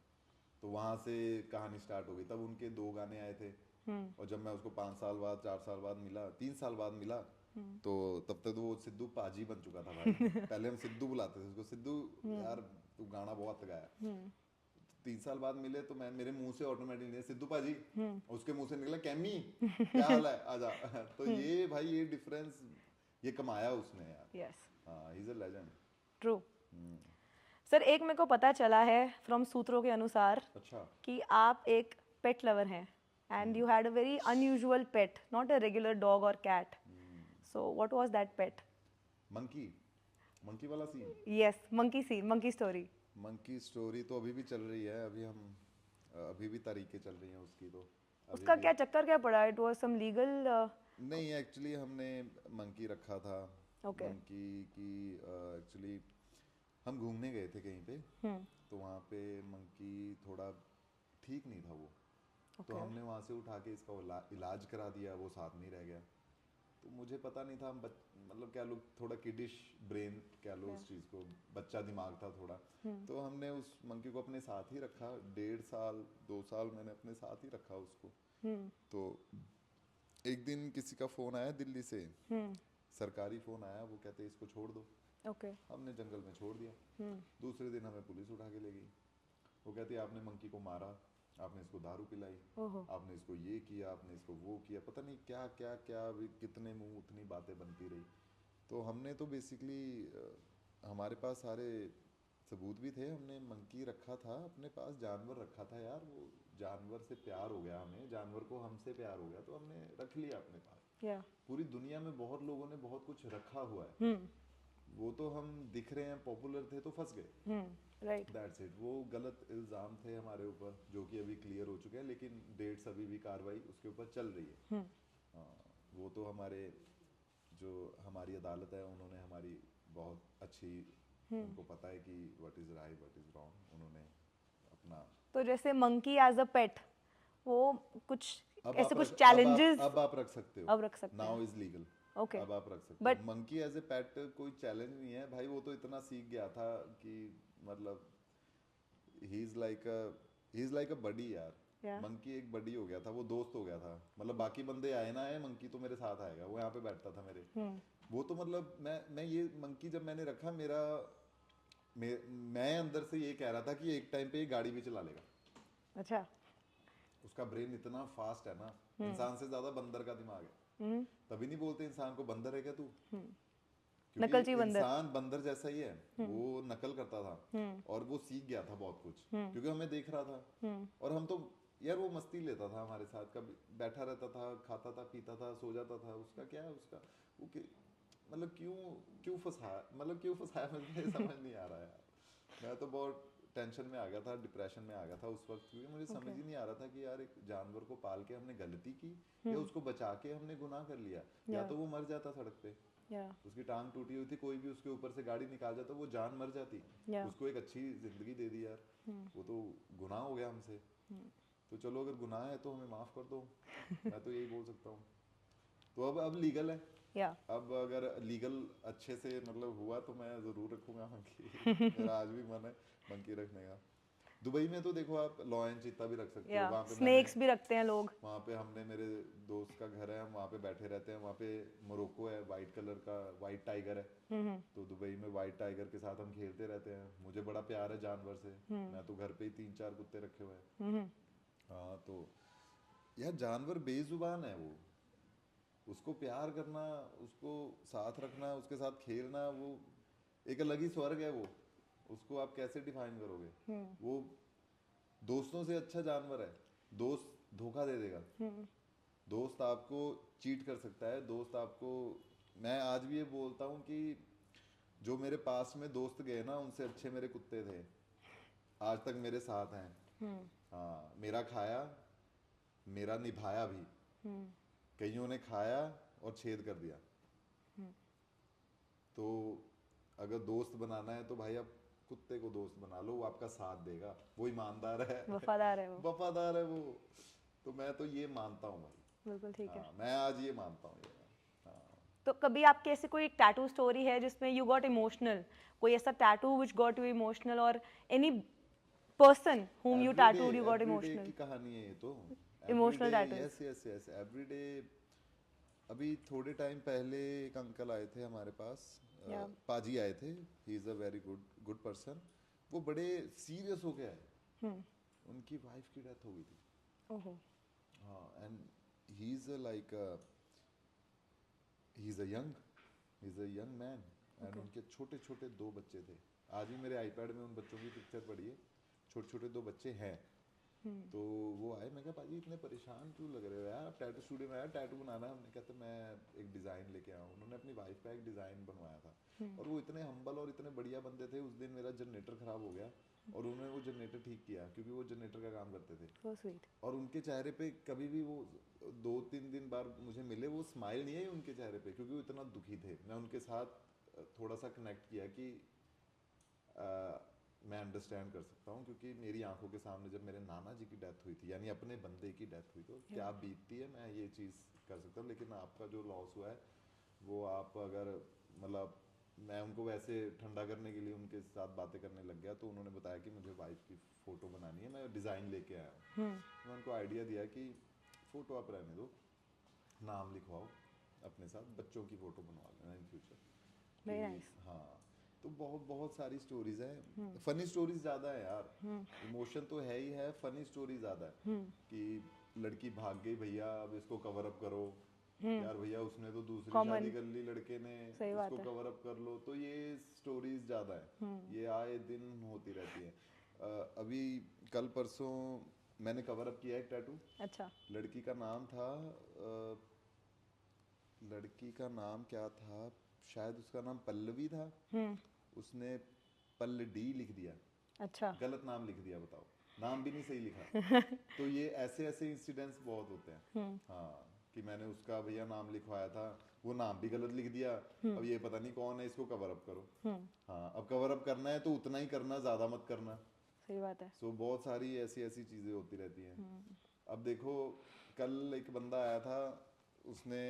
तो वहाँ से कहानी स्टार्ट हो गई. तब उनके 2 गाने आए थे और जब मैं उसको 5 साल बाद 4 साल बाद मिला 3 साल बाद मिला तो तब तक वो सिद्धू पाजी बन चुका था भाई. पहले हम सिद्धू बुलाते थे उसको. सिद्धू यार तू गाना बहुत गाया. 3 साल बाद मिले तो मैं मेरे मुंह से ऑटोमेटिकली सिद्धू पाजी. उसके मुंह से निकला कैमी क्या हाल है आजा. तो ये भाई ये डिफरेंस ये कमाया उसने यार. यस. हाँ he is a legend. True. Sir एक मेरे को पता चला है फ्रॉम सूत्रों के अनुसार कि आप एक पेट लवर हैं and you had a very unusual pet, not a regular dog or cat. So what was that pet? Monkey वाला सीन. Yes, monkey story. Monkey story तो अभी भी चल रही है. अभी भी तारीखें चल रही हैं उसकी. तो उसका क्या चक्कर क्या पड़ा? It was some legal. नहीं एक्चुअली हमने मंकी रखा था. मंकी की एक्चुअली हम घूमने गए थे कहीं पे. तो वहाँ पे मंकी थोड़ा ठीक नहीं था वो। तो Okay. हमने वहाँ से उठा के इसका इलाज करा दिया, वो साथ नहीं रह गया। तो मुझे पता नहीं था, मतलब क्या लो, थोड़ा किडिश ब्रेन क्या लो उस चीज़ को, बच्चा दिमाग था थोड़ा। तो हमने उस मंकी को अपने साथ ही रखा, 1.5 साल 2 साल मैंने अपने साथ ही रखा उसको। तो एक दिन किसी का फ़ोन आया दिल्ली से, सरकारी फ़ोन आया, वो कहते इसको छोड़ दो। Okay. हमने जंगल में छोड़ दिया। दूसरे दिन हमें पुलिस उठा के ले गई। वो कहती आपने मंकी को मारा, आपने इसको दारू पिलाई, ओहो। आपने इसको ये किया, आपने इसको वो किया, पता नहीं क्या क्या क्या, अभी कितने मुंह उतनी बातें बनती रही। तो हमने तो बेसिकली हमारे पास सारे सबूत भी थे, हमने मंकी रखा था अपने पास, जानवर रखा था यार। वो जानवर से प्यार हो गया हमें, जानवर को हमसे प्यार हो गया, तो हमने रख लिया अपने पास। Yeah. पूरी दुनिया में बहुत लोगों ने बहुत कुछ रखा हुआ है, वो तो हम दिख रहे हैं पॉपुलर थे तो फंस गए। Right. That's it. वो गलत इल्ज़ाम थे हमारे ऊपर, जो कि अभी क्लियर हो चुके हैं, लेकिन डेट्स अभी भी कार्रवाई उसके ऊपर चल रही है। हाँ, वो तो हमारे जो हमारी अदालत है, उन्होंने हमारी बहुत अच्छी, उनको पता है कि what is right what is wrong, उन्होंने अपना। तो जैसे मंकी एज अ पेट, वो कुछ अब ऐसे आप कुछ रख, चैलेंजेस अब आप रख सकते हो, अब रख सकते नाउ हैं। Is legal. Okay. अब आप रख सकते But हो मंकी एज ए पेट, कोई चैलेंज नहीं है भाई। वो तो इतना सीख गया था कि मतलब ही इज लाइक अ बडी यार। Yeah. मंकी एक बडी हो गया था, वो दोस्त हो गया था। मतलब बाकी बंदे आए ना आए, मंकी तो मेरे साथ आएगा, वो यहाँ पे बैठता था मेरे। वो तो मतलब मैं ये मंकी जब मैंने रखा, मैं अंदर से ये कह रहा था कि एक टाइम पे ये गाड़ी भी चला लेगा। अच्छा। उसका ब्रेन इतना फास्ट है ना, इंसान से ज्यादा बंदर का दिमाग है। तभी नहीं बोलते इंसान को बंदर है क्या तू, क्योंकि नकलची बंदर। इंसान बंदर जैसा ही है। वो नकल करता था और वो सीख गया था बहुत कुछ, क्योंकि हमें देख रहा था। और हम तो यार, वो मस्ती लेता था हमारे साथ, कभी बैठा रहता था, खाता था, पीता था, सो जाता था। उसका क्या है, उसका वो मतलब क्यों क्यों फंसाया, मतलब क्यों फंसाया मुझे समझ नहीं आ रहा यार। मैं तो बहुत टेंशन में आ गया था, डिप्रेशन में आ गया था उस वक्त, क्योंकि मुझे समझ ही नहीं आ रहा था कि यार एक जानवर को पाल के हमने गलती की या उसको बचा के हमने गुनाह कर लिया। या तो वो मर जाता सड़क पे, उसकी टांग टूटी हुई थी, कोई भी उसके ऊपर से गाड़ी निकाल जाता, वो जान मर जाती। उसको एक अच्छी जिंदगी दे दी यार, वो तो गुनाह हो गया हमसे। तो चलो, अगर गुनाह है तो हमें माफ कर दो, मैं तो यही बोल सकता हूँ। तो अब लीगल है। अब अगर लीगल अच्छे से मतलब हुआ तो मैं जरूर रखूंगा मंकी। मेरा आज भी मन है मंकी रखने का। दुबई में तो देखो, आप लॉयन चीता भी रख सकते हो। वहाँ पे स्नेक्स भी रखते हैं लोग। वहाँ पे हमने, मेरे दोस्त का घर है, हम वहाँ पे बैठे रहते हैं। वहाँ पे मोरक्को है, वाइट कलर का वाइट टाइगर है। तो दुबई में वाइट टाइगर के साथ हम खेलते रहते हैं। मुझे बड़ा प्यार है जानवर से, मैं तो घर पे ही 3-4 कुत्ते रखे हुए हैं। हाँ, तो यार जानवर बेजुबान है वो, उसको प्यार करना, उसको साथ रखना, उसके साथ खेलना, वो एक अलग ही स्वर्ग है वो। उसको आप कैसे डिफाइन करोगे। वो दोस्तों से अच्छा जानवर है। दोस्त धोखा दे देगा, दोस्त आपको चीट कर सकता है, दोस्त आपको, मैं आज भी ये बोलता हूँ कि जो मेरे पास में दोस्त गए ना, उनसे अच्छे मेरे कुत्ते थे, आज तक मेरे साथ हैं। हाँ, मेरा खाया, मेरा निभाया भी। कईयों ने खाया और छेद कर दिया। तो अगर दोस्त बनाना है तो भाई आप कुत्ते को दोस्त बना लो, वो आपका साथ देगा, वो ईमानदार है, वफादार है वो। वफादार है वो। तो मैं तो ये मानता हूँ भाई। बिल्कुल ठीक है। हाँ, मैं आज ये मानता हूँ। हाँ, तो कभी आपकी ऐसी कोई टैटू स्टोरी है जिसमें यू गॉट इमोशनल, कोई ऐसा tattoo which got you emotional, or any person whom you tattooed you got everyday emotional? की कहानी है ये तो। Emotional everyday, tattoos. Yes yes yes, everyday. अभी थोड़े टाइम पहले एक अंकल आए थे हमारे पास, Yeah. पाजी आए थे। He is a very good person. वो बड़े सीरियस हो गए आए, उनकी वाइफ की डेथ हो गई थी। ओहो। हाँ, and he is like he is a young man, and उनके छोटे छोटे 2 बच्चे थे। आज भी मेरे आईपैड में उन बच्चों की पिक्चर पड़ी है। छोटे छोटे 2 बच्चे हैं। तो वो आए, मैं कहा पाजी इतने परेशान क्यों लग रहे हो यार, आप टैटू स्टूडियो में आया, टैटू बनाना है। हमने कहते मैं एक डिज़ाइन लेके आऊँ। उन्होंने अपनी वाइफ का एक डिज़ाइन बनवाया था, और वो इतने हम्बल और इतने बढ़िया बंदे थे। उस दिन मेरा जनरेटर ख़राब हो गया और उन्होंने वो जनरेटर ठीक किया, क्योंकि वो जनरेटर का काम करते थे। So sweet. और उनके चेहरे पे कभी भी वो 2-3 दिन बाद मुझे मिले, वो स्माइल नहीं आई उनके चेहरे पे, क्योंकि वो इतना दुखी थे। मैं उनके साथ थोड़ा सा कनेक्ट किया कि मैं अंडरस्टैंड कर सकता हूँ, क्योंकि मेरी आंखों के सामने जब मेरे नाना जी की डेथ हुई थी, यानी अपने बंदे की डेथ हुई, तो क्या बीतती है, मैं ये चीज़ कर सकता हूँ। लेकिन आपका जो लॉस हुआ है वो आप अगर मतलब, मैं उनको वैसे ठंडा करने के लिए उनके साथ बातें करने लग गया, तो उन्होंने बताया कि मुझे वाइफ की फ़ोटो बनानी है, मैं डिज़ाइन लेके आया हूँ। मैं उनको आइडिया दिया कि फ़ोटो आप रहने दो, नाम लिखवाओ अपने साथ, बच्चों की फ़ोटो बनवा लेना इन फ्यूचर। वेरी कि नाइस। हाँ, तो बहुत बहुत सारी स्टोरीज हैं, फनी स्टोरीज ज़्यादा है यार। इमोशन तो है ही है, फनी स्टोरी ज़्यादा है कि लड़की भाग गई भैया, अब इसको कवर अप करो, यार भैया उसने तो दूसरी शादी कॉमन, कर ली लड़के ने, सही इसको बात है। कवर अप कर लो। तो ये स्टोरीज ज़्यादा है, ये आए दिन होती रहती है। अभी कल परसों मैंने कवर अप किया एक टैटू। अच्छा। लड़की का नाम था लड़की का नाम क्या था, शायद उसका नाम पल्लवी था, उसने पल्लडी लिख दिया, अच्छा। गलत नाम लिख दिया, बताओ, नाम भी नहीं सही लिखा। तो ये ऐसे ऐसे इंसिडेंट्स बहुत होते हैं। हाँ, कि मैंने उसका भैया नाम लिखवाया था, वो नाम भी गलत लिख दिया, अब ये पता नहीं कौन है, इसको कवर अप करो। हाँ, अब कवर अप करना है तो उतना ही करना, ज्यादा मत करना। सही बात है। सो बहुत सारी ऐसी ऐसी चीजें होती रहती हैं। अब देखो, कल एक बंदा आया था, उसने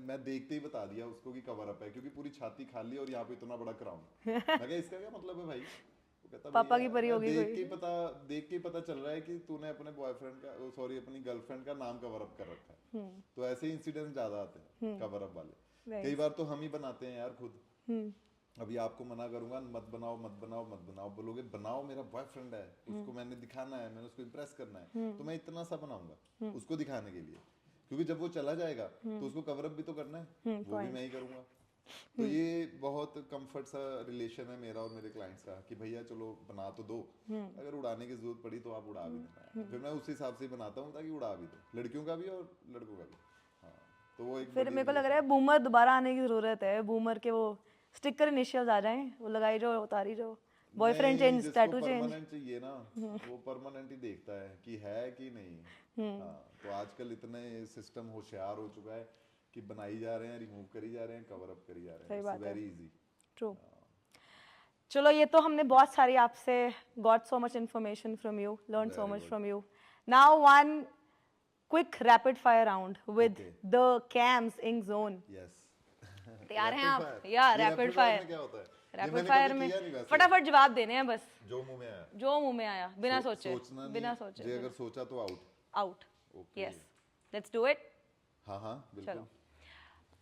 मैं देखते ही बता दिया उसको कि कवर अप है, क्योंकि पूरी छाती खाली और यहाँ पे इतना बड़ा क्राउन। मैं कहा इसका क्या मतलब है भाई? वो कहता पापा भैया की परी मैं होगी कोई। देख के ही पता चल रहा है कि तूने अपने बॉयफ्रेंड का, सॉरी अपनी गर्लफ्रेंड का नाम कवर अप कर रखा है। तो ऐसे इंसिडेंट ज्यादा आते हैं कवर अप वाले। कई नाइस। बार तो हम ही बनाते हैं यार खुद। अभी आपको मना करूंगा, मत बनाओ मत बनाओ मत बनाओ, बोलोगे बनाओ, मेरा बॉयफ्रेंड है, उसको मैंने दिखाना है, मैंने उसको इम्प्रेस करना है, तो मैं इतना सा बनाऊंगा उसको दिखाने के लिए, क्योंकि जब वो चला जाएगा तो उसको कवर अप भी तो करना है, वो भी मैं ही करूंगा। तो ये बहुत कंफर्ट सा रिलेशन है मेरा और मेरे क्लाइंट्स का, कि भैया चलो बना तो दो, अगर उड़ाने की जरूरत पड़ी तो आप उड़ा भी देना। फिर मैं उस हिसाब से बनाता हूँ ताकि उड़ा भी दो, लड़कियों का भी और लड़कों का भी। हाँ, तो वो एक फिर बड़ी मेरे को लग रहा रिलेशन। है बूमर दोबारा आने की जरूरत है। बूमर के वो स्टिकर इनिशियल्स आ जाएं, वो लगाई जाओ, उतारी जाओ। बॉयफ्रेंड नहीं, चेंज, जिसको टैटू चेंज। परमानेंट चाहिए ना, वो परमानेंट ही देखता है कि है कि नहीं। हाँ, तो आजकल इतने सिस्टम होशियार हो चुका है कि बनाई जा रहे हैं, रिमूव करी जा रहे हैं, कवर अप करी जा रहे हैं, सही इट्स बात है। Very easy. ट्रू। चलो, ये तो हमने बहुत सारी आपसे got so much information from you, learn so very much good. From you. Now one quick rapid fire round with okay, the camps in zone. Yes. तैयार हैं रैपिड आप? फायर, या ये रैपिड रैपिड फायर फायर। में क्या होता है? ये रैपिड मैंने फायर कभी में किया नहीं वैसे, फटाफट जवाब देने हैं बस, जो मुंह में आया। जो मुंह में आया, बिना सोचे। सोचना बिना नहीं, सोचे, जे अगर बिना। सोचा तो out. Out. Okay. Yes, let's do it. हाँ हाँ बिल्कुल। चलो,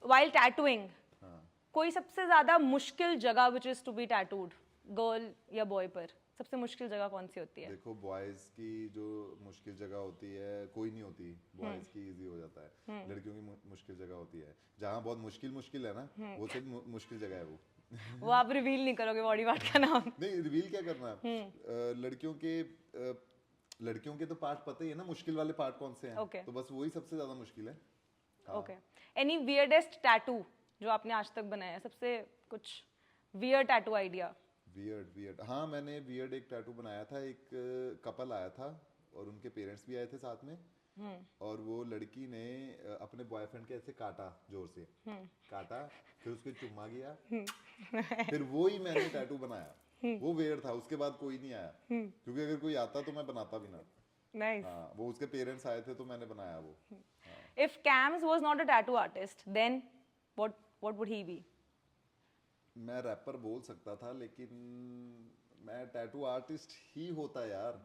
वाइल टैटूइंग, हाँ, कोई सबसे ज्यादा मुश्किल जगह which is to be tattooed, girl या बॉय पर, सबसे मुश्किल जगह कौन सी होती है? देखो बॉयज की जो मुश्किल जगह होती है कोई नहीं होती, बॉयज की इजी हो जाता है। लड़कियों की मुश्किल जगह होती है, जहाँ बहुत मुश्किल मुश्किल है ना, वो सिर्फ मुश्किल जगह है वो। वो आप रिवील नहीं करोगे बॉडी पार्ट का नाम? नहीं, रिवील क्या करना है? लड़कियों के तो पार्ट पता ही है ना, मुश्किल वाले पार्ट कौन से हैं। Okay. तो बस वही सबसे ज्यादा मुश्किल है। हाँ। ओके। एनी वियर्डेस्ट टैटू जो आपने आज तक बनाया है, सबसे कुछ वियर्ड टैटू आइडिया? वियर्ड, हाँ मैंने वियर्ड एक टैटू बनाया था। एक कपल आया था और उनके पेरेंट्स भी आए थे साथ में, और वो लड़की ने अपने बॉयफ्रेंड के ऐसे काटा, जोर से काटा, फिर उसको चुम्मा गया, फिर वो ही मैंने टैटू बनाया। वो वियर्ड था, उसके बाद कोई नहीं आया, क्योंकि अगर कोई आता तो मैं बनाता भी ना। नाइस। हाँ, वो उसके पेरेंट्स आए थे तो मैंने बनाया वो। If Kams was not a tattoo artist, then what would he be? मैं रैपर बोल सकता था, लेकिन मैं टैटू आर्टिस्ट ही होता यार।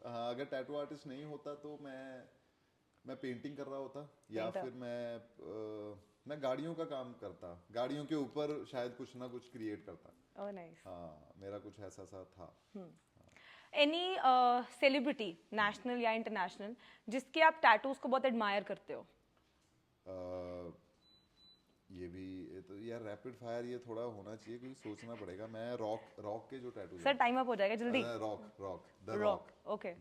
हाँ, अगर टैटू आर्टिस्ट नहीं होता तो मैं पेंटिंग कर रहा होता, या Painter. फिर मैं गाड़ियों का काम करता, गाड़ियों के ऊपर शायद कुछ ना कुछ क्रिएट करता। Oh nice. हाँ, मेरा कुछ ऐसा सा था। एनी सेलिब्रिटी, नेशनल या इंटरनेशनल, जिसके आप टैटूज को बहुत एडमायर करते हो? ये तो यार रैपिड फायर ये थोड़ा होना चाहिए, क्योंकि सोचना पड़ेगा। मैं रॉक के जो टैटूज सर टाइम अप हो जाएगा जल्दी। The rock, okay.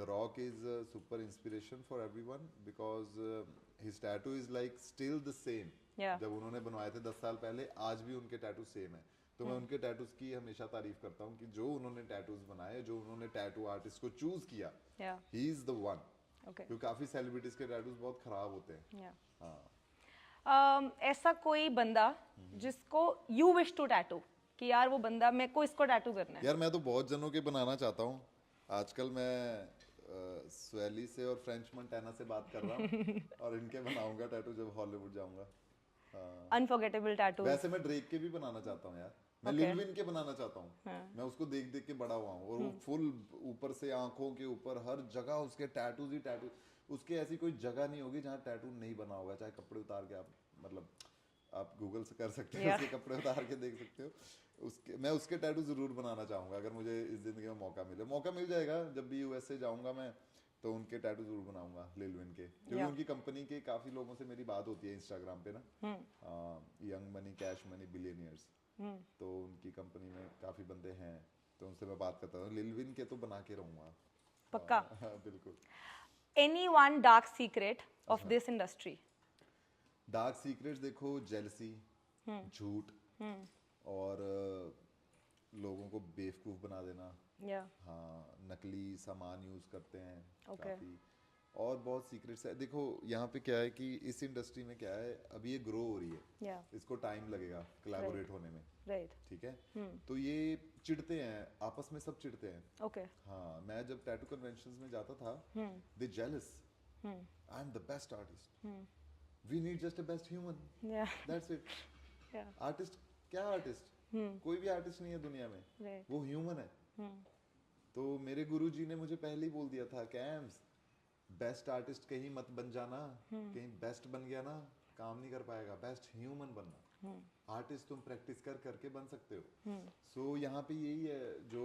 Rock is super inspiration for everyone, because his tattoo is like still the same. Yeah. जब उन्होंने बनवाए थे 10 साल पहले, आज भी उनके टैटू सेम है। तो मैं उनके टैटूज की हमेशा तारीफ करता हूँ कि जो उन्होंने टैटूज बनाए, जो उन्होंने टैटू आर्टिस्ट को चूज किया, या he is the one. Okay. क्योंकि काफी सेलिब्रिटीज के टैटूज बहुत खराब होते हैं। या हाँ, ऐसा कोई बंदा जिसको यू विश टू टैटू, कि यार वो बंदा, मेरे को इसको टैटू करना है? यार मैं तो बहुत जनों के बनाना चाहता हूँ। आजकल मैं स्वेली से और फ्रेंच मंटाना से बात कर रहा हूँ और इनके बनाऊंगा टैटू जब हॉलीवुड जाऊंगा। हाँ। Unforgettable tattoo. वैसे मैं ड्रेक के भी बनाना चाहता हूँ यार, मैं Okay. लिल विन के बनाना चाहता हूँ। मैं उसको देख देख के बड़ा हुआ हूँ और वो फुल ऊपर से आंखों के ऊपर हर जगह उसके टैटूज ही टैटू। उसके ऐसी कोई जगह नहीं होगी जहाँ टैटू नहीं बना होगा, चाहे कपड़े उतार के आप मतलब आप गूगल से कर सकते हो, Yeah. उसके कपड़े उतार के देख सकते हो। उसके मैं उसके टैटू जरूर बनाना चाहूंगा अगर मुझे इस जिंदगी में मौका मिल जाएगा। जब भी यूएसए जाऊंगा मैं तो उनके टैटू जरूर बनाऊंगा लिल विन के, क्योंकि Yeah. उनकी कंपनी के काफी लोगों से मेरी बात होती है इंस्टाग्राम पे ना, young money cash money billionaires, तो उनकी कंपनी में काफी बंदे हैं, तो उनसे मैं बात करता हूँ। लिल विन के तो बना के रहूंगा पक्का? हाँ, बिल्कुल। Any one dark secret of this industry? Dark secrets देखो, जेलसी, झूठ, और लोगों को बेवकूफ बना देना। या हाँ, नकली सामान यूज करते हैं Okay. काफी, और बहुत सीक्रेट्स है। देखो यहाँ पे क्या है कि इस इंडस्ट्री में क्या है, अभी ये ग्रो हो रही है, या इसको टाइम लगेगा कोलैबोरेट होने में, राइट। ठीक है। तो ये चिढ़ते हैं आपस में, सब चिढ़ते हैं। ओके। हाँ, मैं जब टैटू कन्वेंशंस में जाता था, they jealous, I am the best artist, we need just a best human, yeah that's it. या आर्टिस्ट क्या आर्टिस्ट, कोई भी आर्टिस्ट नहीं है दुनिया में, राइट। वो ह्यूमन है। तो मेरे गुरुजी ने मुझे पहले ही बोल दिया था, कैम्स बेस्ट आर्टिस्ट कहीं मत बन जाना, कहीं बेस्ट बन गया ना काम नहीं कर पाएगा, बेस्ट ह्यूमन बनना। आर्टिस्ट तुम प्रैक्टिस कर करके बन सकते हो। सो यहाँ पे यही है जो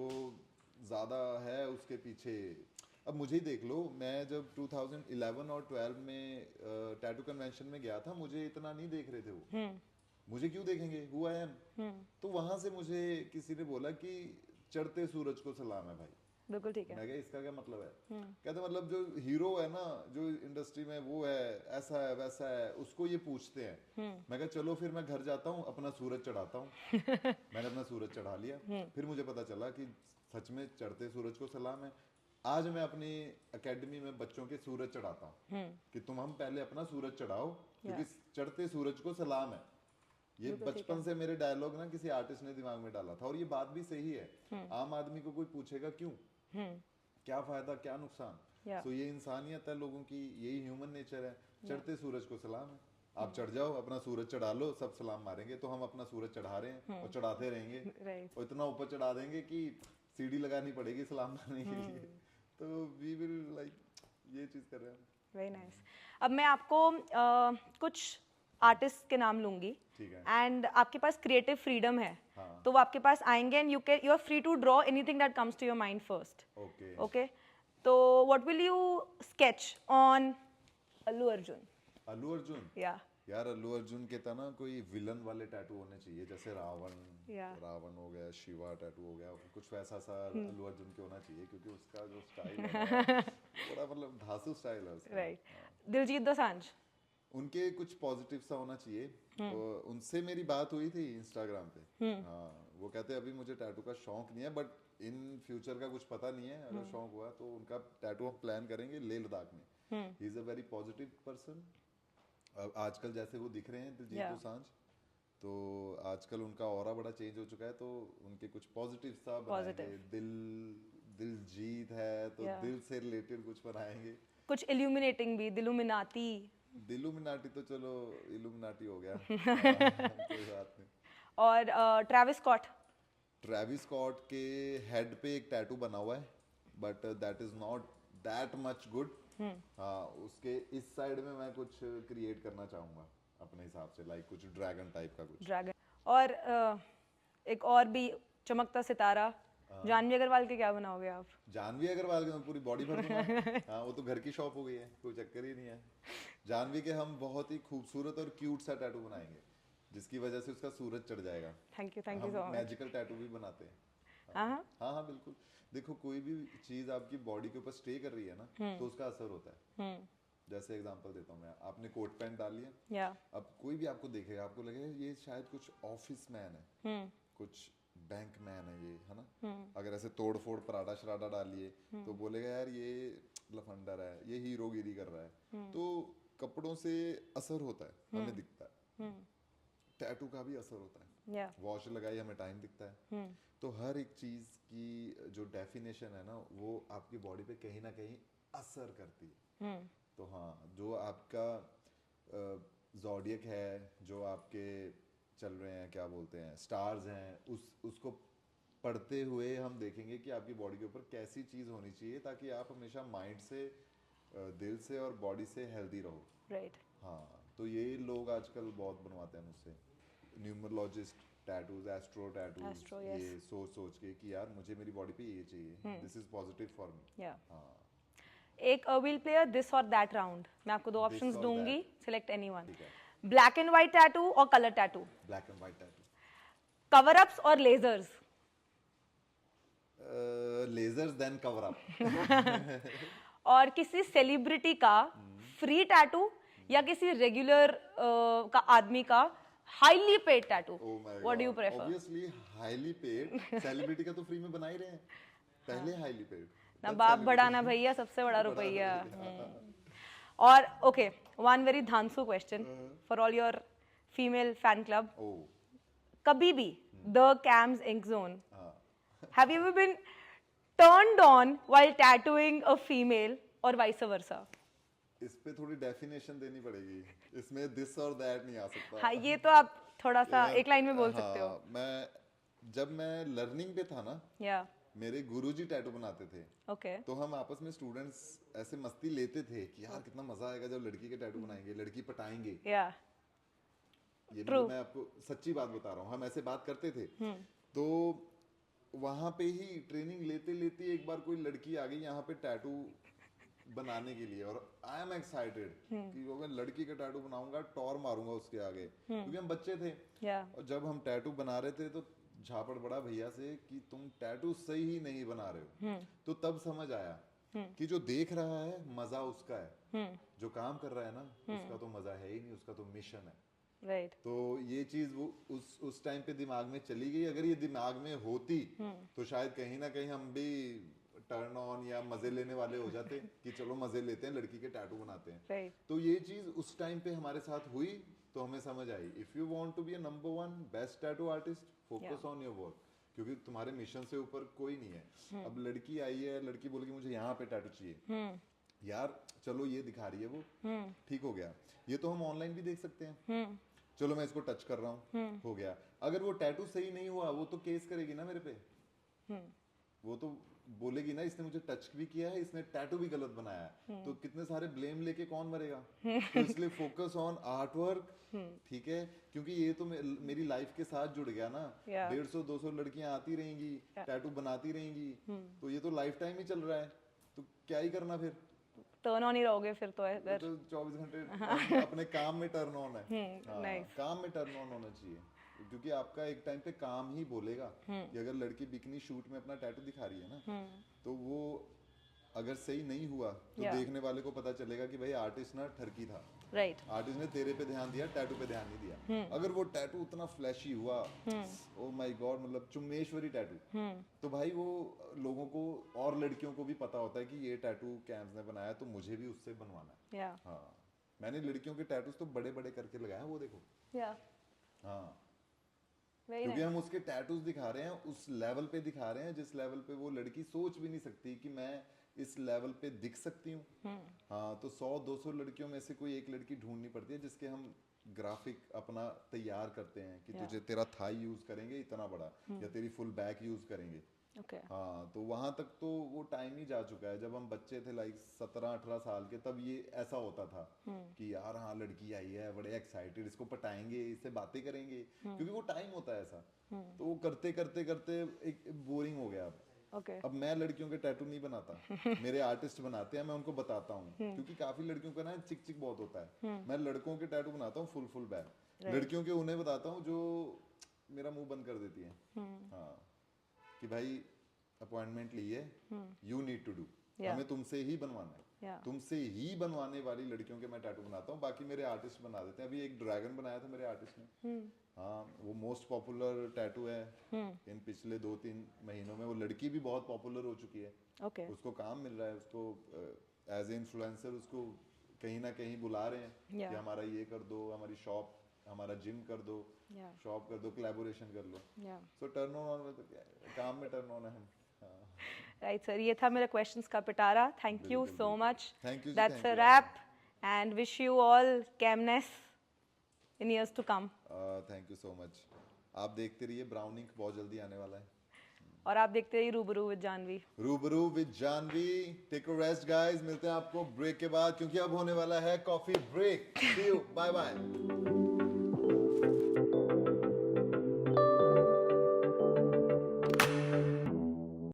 ज्यादा है उसके पीछे। अब मुझे ही देख लो, मैं जब 2011 और 12 में टैटू कन्वेंशन में गया था, मुझे इतना नहीं देख रहे थे वो, मुझे क्यों देखेंगे, हु आई एम। तो वहां से मुझे किसी ने बोला कि चढ़ते सूरज को सलाम है भाई। बिल्कुल ठीक है। मैं कहा इसका क्या मतलब है, कहते मतलब जो हीरो है ना जो इंडस्ट्री में, वो है ऐसा है वैसा है, उसको ये पूछते हैं। मैं कहा चलो फिर मैं घर जाता हूँ अपना सूरज चढ़ाता हूँ। मैंने अपना सूरज चढ़ा लिया, फिर मुझे पता चला कि सच में चढ़ते सूरज को सलाम है। आज मैं अपनी एकेडमी में बच्चों के सूरज चढ़ाता हूँ कि तुम हम पहले अपना सूरज चढ़ाओ, क्योंकि चढ़ते सूरज को सलाम है। ये बचपन से मेरे डायलॉग ना किसी आर्टिस्ट ने दिमाग में डाला था, और ये बात भी सही है। आम आदमी को कोई पूछेगा क्यों, क्या फायदा क्या नुकसान। तो ये इंसानियत है लोगों की, यही ह्यूमन नेचर है। चढ़ते सूरज को सलाम है, आप चढ़ जाओ अपना सूरज चढ़ा लो, सब सलाम मारेंगे। तो हम अपना सूरज चढ़ा रहे हैं और चढ़ाते रहेंगे, और इतना ऊपर चढ़ा देंगे कि सीढ़ी लगानी पड़ेगी सलाम मारने के लिए। तो वी विल लाइक ये चीज कर रहे हैं। Very nice. अब मैं आपको कुछ आर्टिस्ट के नाम लूंगी, ठीक है। एंड आपके पास क्रिएटिव फ्रीडम है, हाँ। तो वो आपके पास आएंगे and you are free to draw anything that comes to your mind first. Okay okay, तो what will you sketch on Allu Arjun? Allu Arjun, या यार अल्लू अर्जुन के था ना कोई विलन वाले टैटू होने चाहिए, जैसे रावण, Yeah. रावण हो गया, शिवा टैटू हो गया, कुछ वैसा सा अल्लू अर्जुन के होना चाहिए, क्योंकि उसका जो स्टाइल है बड़ा मतलब धांसू स्टाइल है उसका। राइट। दिलजीत दोसांझ? उनके कुछ पॉजिटिव सा होना चाहिए। और उनसे मेरी बात हुई थी इंस्टाग्राम पे। हाँ, वो कहते अभी मुझे टैटू का शौक नहीं है, बट इन फ्यूचर का कुछ पता नहीं है, अगर शौक हुआ तो उनका टैटू हम प्लान करेंगे लेह लद्दाख में। He is a very positive person. आजकल जैसे वो दिख रहे हैं दिलजीत Yeah. दोसांझ, तो आजकल उनका ऑरा बड़ा चेंज हो चुका है, तो उनके कुछ पॉजिटिव सा बनाएंगे। दिलजीत है तो Yeah. दिल से रिलेटेड कुछ बनाएंगे। कुछ इल्यूमिनेटिंग भी, दिलुमिनाती? दिलुमिनाटी तो चलो इल्यूमिनाटी हो गया। कोई बात नहीं। और ट्रेविस स्कॉट? ट्रेविस स्कॉट के हेड पे एक टैटू बना हुआ है, but that is not that much good. हाँ, उसके इस साइड में मैं कुछ क्रिएट करना चाहूंगा अपने हिसाब से, लाइक कुछ ड्रैगन टाइप का कुछ। ड्रैगन। और एक और भी चमकता सितारा, जानवी अग्रवाल के क्या बनाओगे आप? जानवी अग्रवाल के मैं पूरी बॉडी भर दूंगा। हाँ, वो तो घर की शॉप हो गई है, कोई चक्कर ही नहीं है। जानवी के हम बहुत ही खूबसूरत और क्यूट सा टैटू बनाएंगे, जिसकी वजह से उसका सूरज चढ़ जाएगा। थैंक यू सो हम मच। मैजिकल टैटू भी बनाते हैं। हाँ हाँ हाँ बिल्कुल। देखो कोई भी चीज आपकी बॉडी के ऊपर स्टे कर रही है ना, तो उसका असर होता है। जैसे एग्जांपल देता हूँ मैं, आपने कोट पैंट डाल लिया, या अब कोई भी आपको देखेगा, आपको लगेगा ये शायद कुछ ऑफिस मैन है, कुछ बैंक मैन है ये, है ना। अगर ऐसे तोड़ फोड़ पराठा शराडा डालिए तो बोलेगा यार ये लफंडर है, ये हीरोगिरी कर रहा है। तो कपड़ों से असर होता है, हमें दिखता है। टैटू का भी असर होता है। या वॉच लगाई हमें टाइम दिखता है। तो हर एक चीज की जो डेफिनेशन है ना वो आपकी बॉडी पे कहीं ना कहीं असर करती है। तो हाँ, जो आपका ज़ोडिएक है, जो आपके चल रहे हैं क्या बोलते हैं स्टार्स हैं, उसको पढ़ते हुए हम देखेंगे कि आपकी बॉडी के ऊपर कैसी चीज़ होनी चाहिए ताकि आप हमेशा माइंड से दिल से और बॉडी से हेल्दी रहो। राइट। हाँ, तो ये लोग आजकल बहुत बनवाते हैं मुझसे, numerologist tattoos, astro tattoos, astro, ये यस। सोच सोच के कि यार मुझे मेरी बॉडी पे ये चाहिए, this is positive for me. Yeah हाँ, एक will play a this or that round. मैं आपको दो This ऑप्शंस or दूंगी, that. Select anyone. ठीक है। ब्लैक एंड व्हाइट टैटू और colour tattoo, black and white tattoo. Cover ups और lasers. Lasers then cover up. और किसी सेलिब्रिटी का फ्री टैटू या किसी रेगुलर का आदमी का highly paid tattoo, Oh my what do you God. Prefer? Obviously highly paid. Celebrity का तो फ्री में बना ही रहे हैं। पहले highly paid. ना then बाप celebrity. बड़ा ना भैया, सबसे बड़ा बड़ा रुपया। रुपया। और ओके, वन वेरी धांसू question for all your female fan club. Oh, कभी भी द कैम्स इंक जोन, हाँ। have you ever been turned on while tattooing a female or vice versa? इस पे थोड़ी डेफिनेशन देनी पड़ेगी, इसमें दिस और दैट नहीं आ सकता। हाँ, ये तो आप थोड़ा सा यार, एक लाइन में बोल हाँ, सकते हो। जब मैं लर्निंग पे था ना, या मेरे गुरुजी टैटू बनाते थे। ओके। तो हम आपस में स्टूडेंट्स ऐसे मस्ती लेते थे कि यार कितना मजा आएगा जब लड़की के टैटू बनाएंगे, लड़की पटाएंगे। या ये True. मैं आपको सच्ची बात बता रहा हूँ, हम ऐसे बात करते थे। तो वहां पे ही ट्रेनिंग लेते लेते एक बार कोई लड़की आ गई यहाँ पे टैटू बनाने के लिए, और आई एम एक्साइटेड कि अगर लड़की का टैटू बनाऊंगा टॉर मारूंगा उसके आगे, क्योंकि हम बच्चे थे। या और जब हम टैटू बना रहे थे तो झापड़ पड़ा भैया से कि तुम टैटू सही ही नहीं बना रहे हो। तो तब समझ आया कि जो देख रहा है मजा उसका है, जो काम कर रहा है ना उसका तो मजा है ही नहीं, उसका तो मिशन है। राइट। तो ये चीज वो उस टाइम पे दिमाग में चली गई। अगर ये दिमाग में होती तो शायद कहीं ना कहीं हम भी टर्न ऑन या मजे लेने वाले हो जाते कि चलो मजे लेते हैं, लड़की के टैटू बनाते हैं। राइट। तो ये चीज उस टाइम पे हमारे साथ हुई तो हमें समझ आई, if you want to be a number 1 best tattoo artist, focus on your work, क्योंकि तुम्हारे मिशन से ऊपर कोई नहीं है। अब लड़की आई है, लड़की बोलेगी मुझे यहाँ पे टैटू चाहिए, यार चलो ये दिखा रही है वो, ठीक हो गया। ये तो हम ऑनलाइन भी देख सकते हैं, चलो मैं इसको टच कर रहा हूँ, हो गया। अगर वो टैटू सही नहीं हुआ वो तो केस करेगी ना मेरे पे, वो तो बोलेगी ना इसने मुझे टच भी किया है, इसने टैटू भी गलत बनाया है, तो कितने सारे ब्लेम लेके कौन मरेगा। तो इसलिए फोकस ऑन आर्ट वर्क, ठीक है, क्योंकि ये तो मेरी लाइफ के साथ जुड़ गया ना। 150-200 लड़कियां आती रहेंगी, टैटू बनाती रहेंगी, तो ये तो लाइफ टाइम ही चल रहा है, तो क्या ही करना फिर। टर्न ऑन ही रहोगे फिर तो ये अगर। तो 24 घंटे अपने काम में टर्न ऑन है। हाँ, nice. काम में टर्न ऑन होना चाहिए, क्योंकि आपका एक टाइम पे काम ही बोलेगा कि अगर लड़की बिकनी शूट में अपना टैटू दिखा रही है ना, तो वो अगर सही नहीं हुआ तो देखने वाले को पता चलेगा कि भाई आर्टिस्ट ना ठरकी था। राइट। आर्टिस्ट ने तेरे पे ध्यान दिया, टैटू पे ध्यान नहीं दिया। अगर वो टैटू उतना फ्लैशी हुआ, ओ माय गॉड, मतलब चुम्मेश्वरी टैटू, तो भाई वो लोगों को और लड़कियों को भी पता होता है कि ये टैटू कैम्स ने बनाया तो मुझे भी उससे बनवाना है। या हाँ, मैंने लड़कियों के टैटूज तो बड़े बड़े करके लगाया, वो देखो। या हाँ, वेरी क्योंकि नाइस। हम उसके टैटूज दिखा रहे हैं, उस लेवल पे दिखा रहे हैं जिस लेवल पे वो लड़की सोच भी नहीं सकती कि मैं इस लेवल पे दिख सकती हूँ। हाँ, तो 100-200 लड़कियों में से कोई एक लड़की ढूंढनी पड़ती है जिसके हम ग्राफिक अपना तैयार करते हैं कि तुझे तेरा थाई यूज करेंगे इतना बड़ा, या तेरी फुल बैक यूज करेंगे। ओके। हाँ, तो वहां तक तो वो टाइम ही जा चुका है। जब हम बच्चे थे लाइक 17-18 साल के, तब ये ऐसा होता था कि यार हाँ लड़की आई है, बड़े एक्साइटेड, इसको पटाएंगे, इससे बातें करेंगे, क्योंकि वो टाइम होता है ऐसा। तो वो करते करते करते एक बोरिंग हो गया। ओके। अब मैं लड़कियों के टैटू नहीं बनाता, मेरे आर्टिस्ट बनाते हैं, मैं उनको बताता हूँ, क्योंकि काफी लड़कियों का ना चिक चिक बहुत होता है। मैं लड़कों के टैटू बनाता हूँ फुल बैक, लड़कियों के उन्हें बताता हूँ जो मेरा मुंह बंद कर देती है। हाँ, कि भाई अपॉइंटमेंट ली है, यू नीड टू डू, हमें तुमसे ही बनवाना है। तुमसे ही बनवाने वाली लड़कियों के मैं टैटू बनाता हूँ, बाकी मेरे आर्टिस्ट बना देते हैं। अभी एक ड्रैगन बनाया था मेरे आर्टिस्ट ने। हाँ, वो मोस्ट पॉपुलर टैटू है इन पिछले 2-3 महीनों में। वो लड़की भी बहुत पॉपुलर हो चुकी है। ओके। उसको काम मिल रहा है, उसको एज ए इन्फ्लुएंसर उसको कहीं ना कहीं बुला रहे हैं कि हमारा ये कर दो, हमारी शॉप हमारा जिम कर दो, Yeah. शॉप कर दो, कोलैबोरेशन कर लो। Yeah. सो टर्न ऑन में तो क्या है, काम में टर्न ऑन है हम। हाँ। Right, sir. ये था मेरा questions का पिटारा. Thank you बिल्कुल, so बिल्कुल। much. Thank you ji, That's thank a you wrap. And wish you all calmness in years to come. Thank you so much. आप देखते रहिए, ब्राउन इंक बहुत जल्दी आने वाला है। और आप देखते रहिए रूबरू विद जानवी. रूबरू with Janvi. Take a rest guys, मिलते हैं आपको ब्रेक के बाद, क्योंकि अब होने वाला है coffee break. See you, bye bye.